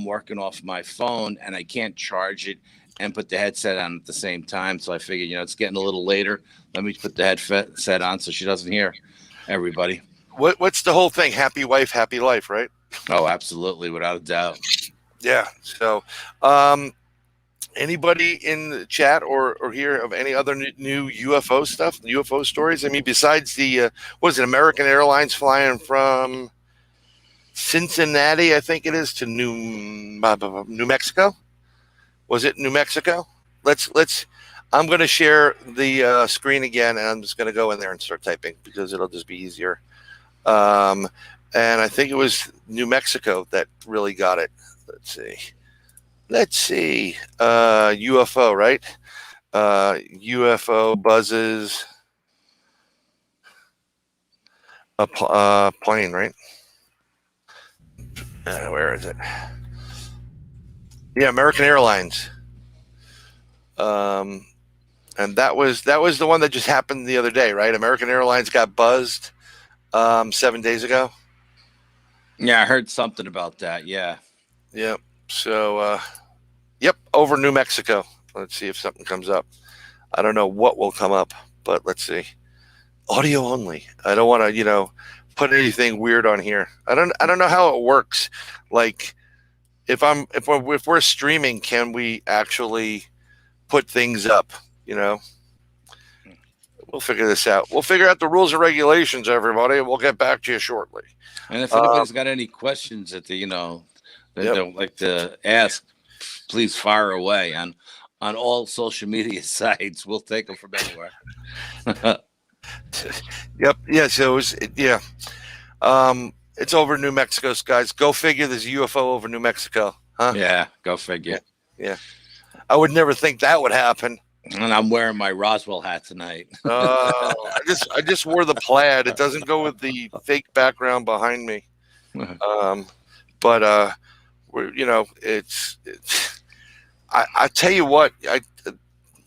Speaker 3: working off my phone, and I can't charge it and put the headset on at the same time. So I figured, it's getting a little later. Let me put the headset on so she doesn't hear everybody.
Speaker 2: What's the whole thing? Happy wife, happy life, right?
Speaker 3: Oh, absolutely, without a doubt.
Speaker 2: Yeah. So, anybody in the chat or here of any other new UFO stuff, UFO stories? I mean, besides the was it American Airlines flying from Cincinnati, I think it is, to New Mexico? Was it New Mexico? Let's. I'm going to share the screen again, and I'm just going to go in there and start typing because it'll just be easier. And I think it was New Mexico that really got it. Let's see. UFO, right? UFO buzzes a plane, right? Where is it? Yeah, American Airlines. And that was the one that just happened the other day, right? American Airlines got buzzed 7 days ago.
Speaker 3: Yeah, I heard something about that. Yeah.
Speaker 2: Yep. So, yep, over New Mexico. Let's see if something comes up. I don't know what will come up, but let's see. Audio only. I don't want to, put anything weird on here. I don't know how it works. Like, if we're streaming, can we actually put things up? We'll figure this out. We'll figure out the rules and regulations, everybody. We'll get back to you shortly.
Speaker 3: And if anybody's got any questions that they don't like to ask, please fire away on all social media sites. We'll take them from anywhere.
Speaker 2: Yep. Yeah. So it's over New Mexico, guys. Go figure. There's a UFO over New Mexico, huh?
Speaker 3: Yeah. Go figure.
Speaker 2: Yeah. I would never think that would happen.
Speaker 3: And I'm wearing my Roswell hat tonight.
Speaker 2: I just wore the plaid. It doesn't go with the fake background behind me. But it's. I tell you what,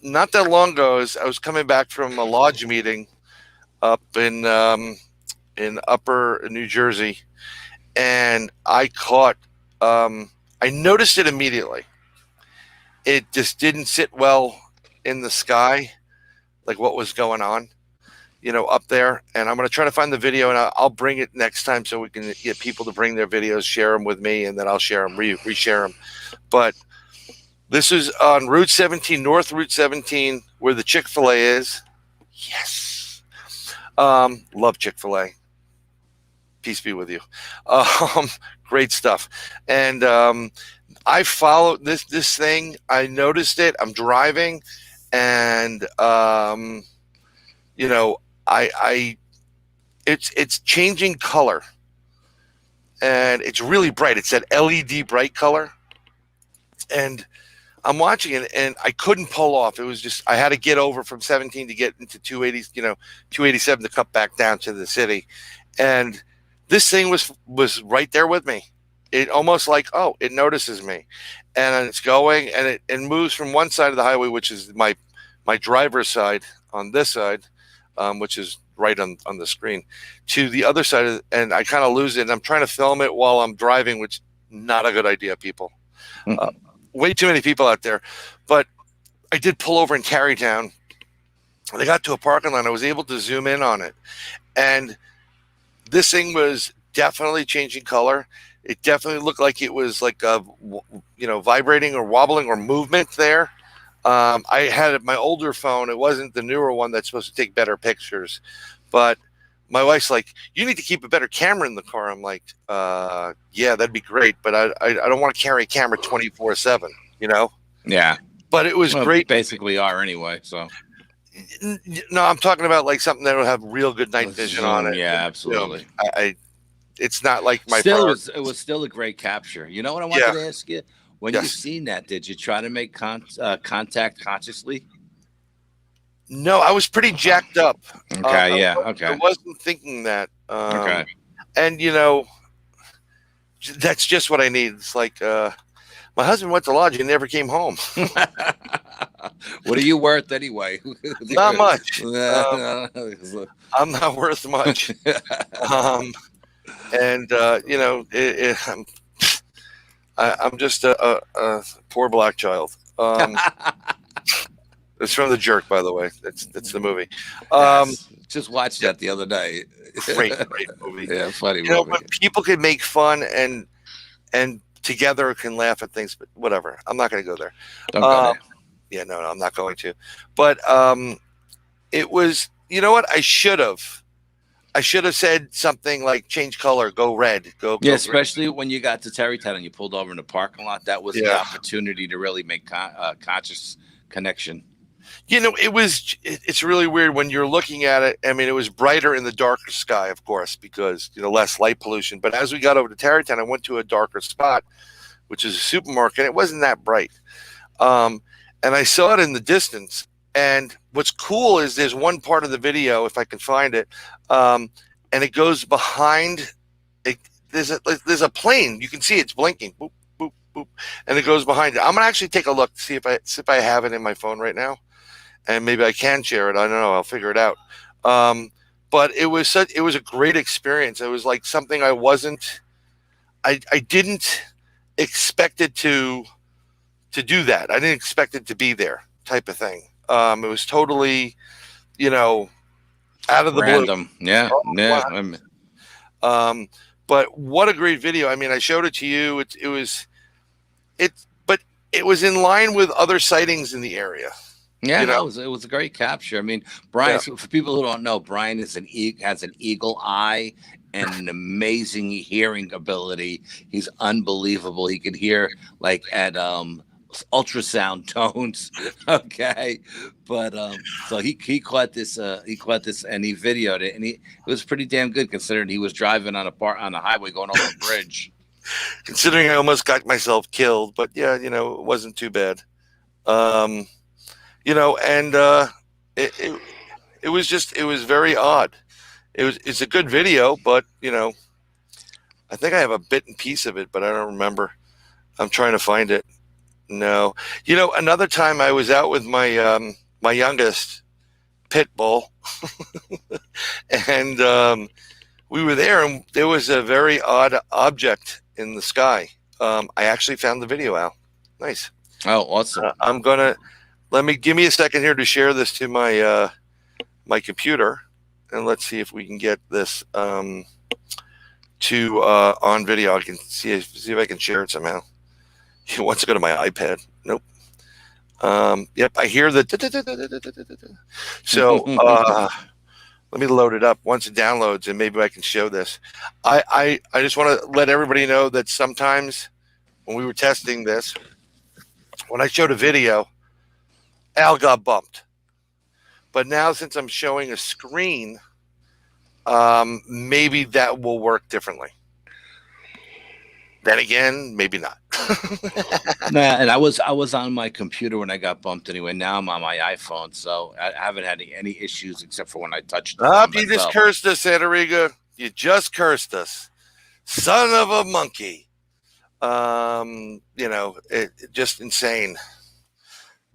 Speaker 2: not that long ago, I was coming back from a lodge meeting up in Upper New Jersey, and I caught. I noticed it immediately. It just didn't sit well in the sky, like what was going on, up there. And I'm going to try to find the video, and I'll bring it next time so we can get people to bring their videos, share them with me, and then I'll share them, reshare them. But this is on Route 17, North Route 17, where the Chick-fil-A is. Yes. Love Chick-fil-A. Peace be with you. Great stuff. And I followed this thing. I noticed it. I'm driving, and it's changing color, and it's really bright. It's that LED bright color, and I'm watching it, and I couldn't pull off. It was just I had to get over from 17 to get into 280, 287 to cut back down to the city, and this thing was right there with me. It almost like, it notices me, and it's going, and it moves from one side of the highway, which is my driver's side on this side, which is right on the screen, to the other side, and I kind of lose it. And I'm trying to film it while I'm driving, which not a good idea, people. Way too many people out there. But I did pull over in Tarrytown. I got to a parking lot. I was able to zoom in on it, and this thing was definitely changing color. It definitely looked like it was like vibrating or wobbling or movement there. I had my older phone. It wasn't the newer one that's supposed to take better pictures. But my wife's like, you need to keep a better camera in the car. I'm like, yeah, that'd be great. But I don't want to carry a camera 24/7,
Speaker 3: Yeah.
Speaker 2: But it was great.
Speaker 3: Basically are anyway. So.
Speaker 2: No, I'm talking about like something that will have real good night vision on it.
Speaker 3: Yeah, absolutely.
Speaker 2: It's not like my.
Speaker 3: It was still a great capture. You know what I wanted to ask you? When
Speaker 2: Yes.
Speaker 3: you seen that, did you try to make contact consciously?
Speaker 2: No, I was pretty jacked up.
Speaker 4: Okay, yeah, okay.
Speaker 2: I wasn't thinking that.
Speaker 4: Okay.
Speaker 2: And that's just what I need. It's like my husband went to lodge and never came home.
Speaker 4: What are you worth anyway?
Speaker 2: Not much. I'm not worth much. I'm just a poor black child. It's from The Jerk, by the way. That's the movie.
Speaker 4: Yes. Just watched that the other day.
Speaker 2: Great movie.
Speaker 4: Yeah, funny movie.
Speaker 2: When people can make fun and together can laugh at things, but whatever. I'm not going to go there.
Speaker 4: Don't go there.
Speaker 2: Yeah, no, I'm not going to. But it was, you know what? I should have said something like change color, go red, go.
Speaker 4: Yeah, especially when you got to Tarrytown and you pulled over in the parking lot. That was the opportunity to really make conscious connection.
Speaker 2: It's really weird when you're looking at it. I mean, it was brighter in the darker sky, of course, because, less light pollution. But as we got over to Tarrytown, I went to a darker spot, which is a supermarket. It wasn't that bright. And I saw it in the distance. And what's cool is there's one part of the video, if I can find it, and it goes behind. There's a plane. You can see it's blinking. Boop, boop, boop. And it goes behind it. I'm going to actually take a look, see if I have it in my phone right now. And maybe I can share it. I don't know. I'll figure it out. But it was a great experience. It was like something I didn't expect it to do that. I didn't expect it to be there, type of thing. It was totally, out of the
Speaker 4: random.
Speaker 2: Blue.
Speaker 4: Yeah.
Speaker 2: But what a great video. I mean, I showed it to you. But it was in line with other sightings in the area.
Speaker 4: Yeah, it was a great capture. I mean, Bryan, for people who don't know, Bryan has an eagle eye and an amazing hearing ability. He's unbelievable. He could hear like at ultrasound tones. Okay. But so he caught this and he videoed it, and it was pretty damn good considering he was driving on a highway going over a bridge.
Speaker 2: Considering I almost got myself killed, but yeah, it wasn't too bad. It was very odd. It's a good video, but I think I have a bit and piece of it, but I don't remember. I'm trying to find it. No, another time I was out with my my youngest pit bull, and we were there, and there was a very odd object in the sky. I actually found the video, Al. Nice.
Speaker 4: Oh, awesome.
Speaker 2: Give me a second here to share this to my my computer, and let's see if we can get this on video. I can see if I can share it somehow. He wants to go to my iPad. Nope. Yep, I hear the. So let me load it up. Once it downloads, and maybe I can show this. I just want to let everybody know that sometimes when we were testing this, when I showed a video, Al got bumped. But now, since I'm showing a screen, maybe that will work differently. Then again, maybe not.
Speaker 4: Nah, and I was on my computer when I got bumped anyway. Now I'm on my iPhone, so I haven't had any issues except for when I touched it.
Speaker 2: You just cursed us, Santariga. You just cursed us. Son of a monkey. Just insane.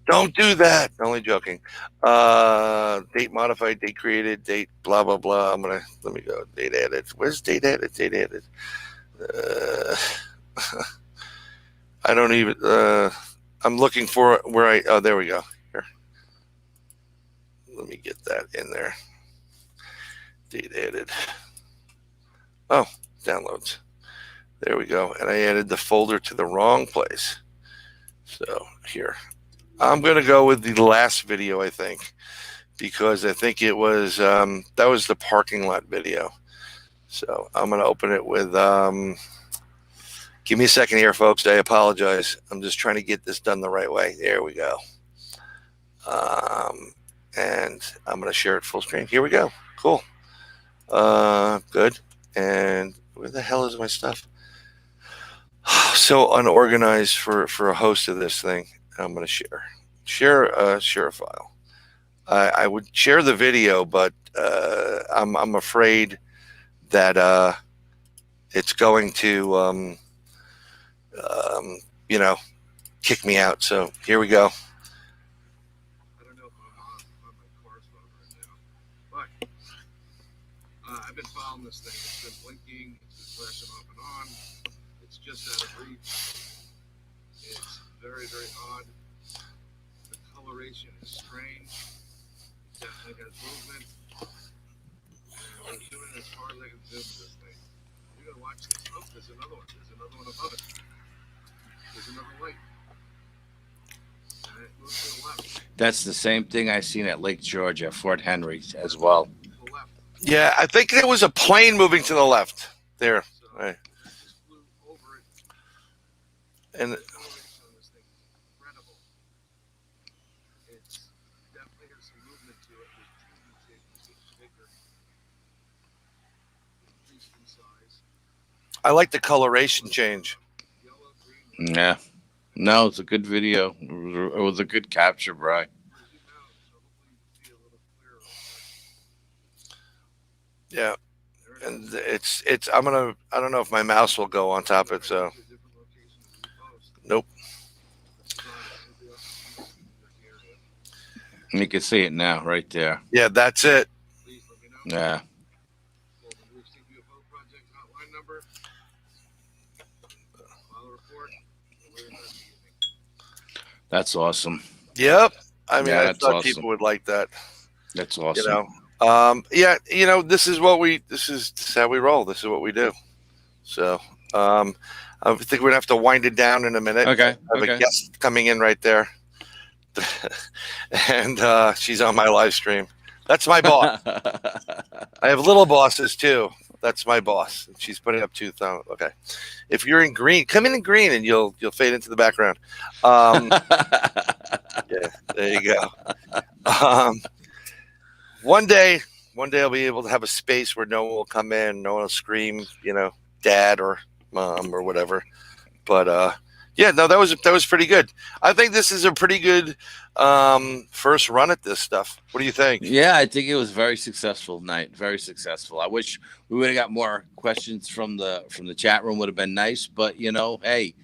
Speaker 2: Don't do that. Only joking. Date modified, date created, date blah blah blah. Let me go. Date added. Where's date added? Date added. I don't even. I'm looking for where oh, there we go. Here. Let me get that in there. Date added. Oh, downloads. There we go. And I added the folder to the wrong place. So here. I'm going to go with the last video, I think, because I think it was, that was the parking lot video. So I'm going to open it with, give me a second here, folks. I apologize. I'm just trying to get this done the right way. There we go. And I'm going to share it full screen. Here we go. Cool. Good. And where the hell is my stuff? So unorganized for a host of this thing. I'm going to share a file. I would share the video, but I'm afraid that it's going to you know, kick me out. So here we go. I don't know if I'm on my car's phone right now, but I've been following this thing. It's been blinking. It's been flashing off and on. It's just out of reach. It's very, very odd. The coloration is strange. It definitely has movement. And I'm doing it as far as I can zoom this thing. You're gonna watch this. Oh, there's another one. There's another one above it. There's another light. And it moves to the left.
Speaker 4: That's the same thing I seen at Lake George at Fort Henry as well.
Speaker 2: Yeah, I think there was a plane moving to the left there.
Speaker 3: So
Speaker 2: Right.
Speaker 3: I just flew over it.
Speaker 2: And
Speaker 3: The coloration on this thing is incredible. It's definitely has some movement to it. It's bigger. Increased in size.
Speaker 2: I like the coloration change.
Speaker 3: Yellow, green,
Speaker 4: Yeah. No, it's a good video. It was a good capture, Brian.
Speaker 3: zoom out, so hopefully you can see a little clearer.
Speaker 2: Yeah,
Speaker 3: There it
Speaker 2: and
Speaker 3: is.
Speaker 2: it's I don't know if my mouse will go on top of it. So
Speaker 3: To different locations we post.
Speaker 2: nope.
Speaker 3: This is on every other area.
Speaker 4: You can see it now, right there.
Speaker 2: Yeah, that's it.
Speaker 3: Please let me know.
Speaker 4: Yeah.
Speaker 3: Call the York State UFO Project hotline number. File a report. And we're investigating.
Speaker 4: That's awesome.
Speaker 2: Yep. I mean,
Speaker 4: Yeah,
Speaker 2: I
Speaker 4: that's
Speaker 2: thought
Speaker 4: awesome.
Speaker 2: people would like that.
Speaker 4: That's
Speaker 2: You
Speaker 4: awesome.
Speaker 2: know. Yeah. You know, this is how we roll. This is what we do. So, I think we're gonna have to wind it down in a minute.
Speaker 4: Okay.
Speaker 2: I have a
Speaker 4: Okay.
Speaker 2: guest coming in right there, and she's on my live stream. That's my boss. I have little bosses too. That's my boss. She's putting up two thumbs. Okay. If you're in green, come in green, and you'll fade into the background. Yeah, there you go. One day I'll be able to have a space where no one will come in, no one will scream, you know, dad or mom or whatever. But yeah, no, that was pretty good. I think this is a pretty good first run at this stuff. What do you think?
Speaker 4: Yeah, I think it was very successful night. Very successful. I wish we would have got more questions from the chat room. Would have been nice, but you know, hey,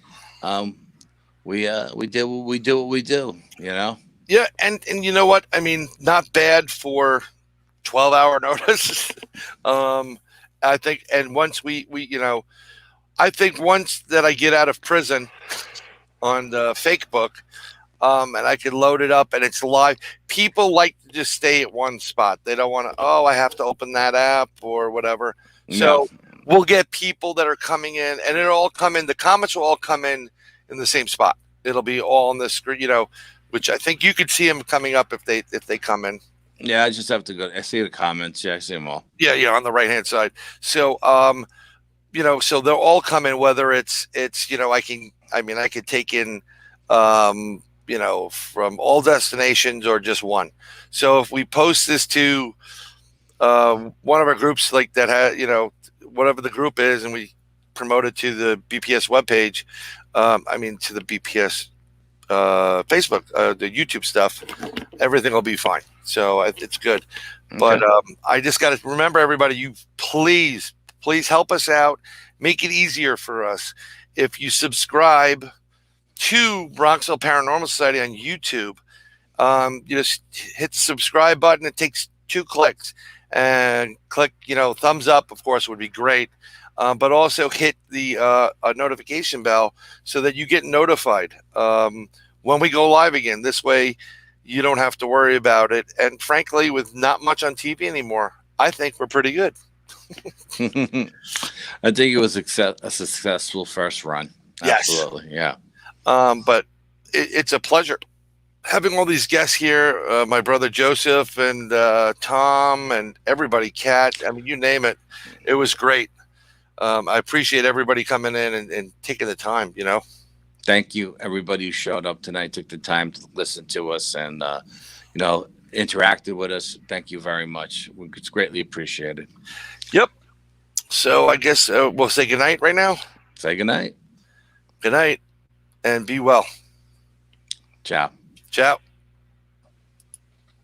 Speaker 4: we did what we do. You know.
Speaker 2: Yeah, and you know what? I mean, not bad for 12-hour notice. I think, and once we you know, I think once that I get out of prison on the fake book, and I can load it up and it's live. People like to just stay at one spot. They don't want to, oh, I have to open that app or whatever. So we'll get people that are coming in, and it'll all come in. The comments will all come in the same spot. It'll be all on the screen, you know, which I think you could see them coming up if they come in.
Speaker 4: Yeah, I just have to go. I see the comments. Yeah, I see them all.
Speaker 2: Yeah, on the right hand side. So you know, so they'll all come in, whether it's you know, I could take in you know, from all destinations or just one. So if we post this to one of our groups like that has, you know, whatever the group is, and we promote it to the BPS webpage, to the BPS Facebook, the YouTube stuff, everything will be fine. So it's good.
Speaker 4: Okay.
Speaker 2: But I just got to remember, everybody, you please help us out. Make it easier for us. If you subscribe to Bronxville Paranormal Society on YouTube, you just hit the subscribe button. It takes 2 clicks, and click, you know, thumbs up, of course, would be great. But also hit the notification bell so that you get notified when we go live again. This way you don't have to worry about it. And frankly, with not much on TV anymore, I think we're pretty good.
Speaker 4: I think it was a successful first run.
Speaker 2: Yes.
Speaker 4: Absolutely. Yeah.
Speaker 2: But it's a pleasure having all these guests here. My brother Joseph and Tom and everybody, Kat, I mean, you name it. It was great. I appreciate everybody coming in and taking the time, you know.
Speaker 4: Thank you, everybody who showed up tonight, took the time to listen to us, and you know, interacted with us. Thank you very much. It's greatly appreciated.
Speaker 2: Yep. So I guess we'll say goodnight right now.
Speaker 4: Say goodnight.
Speaker 2: Good night, and be well.
Speaker 4: Ciao.
Speaker 2: Ciao.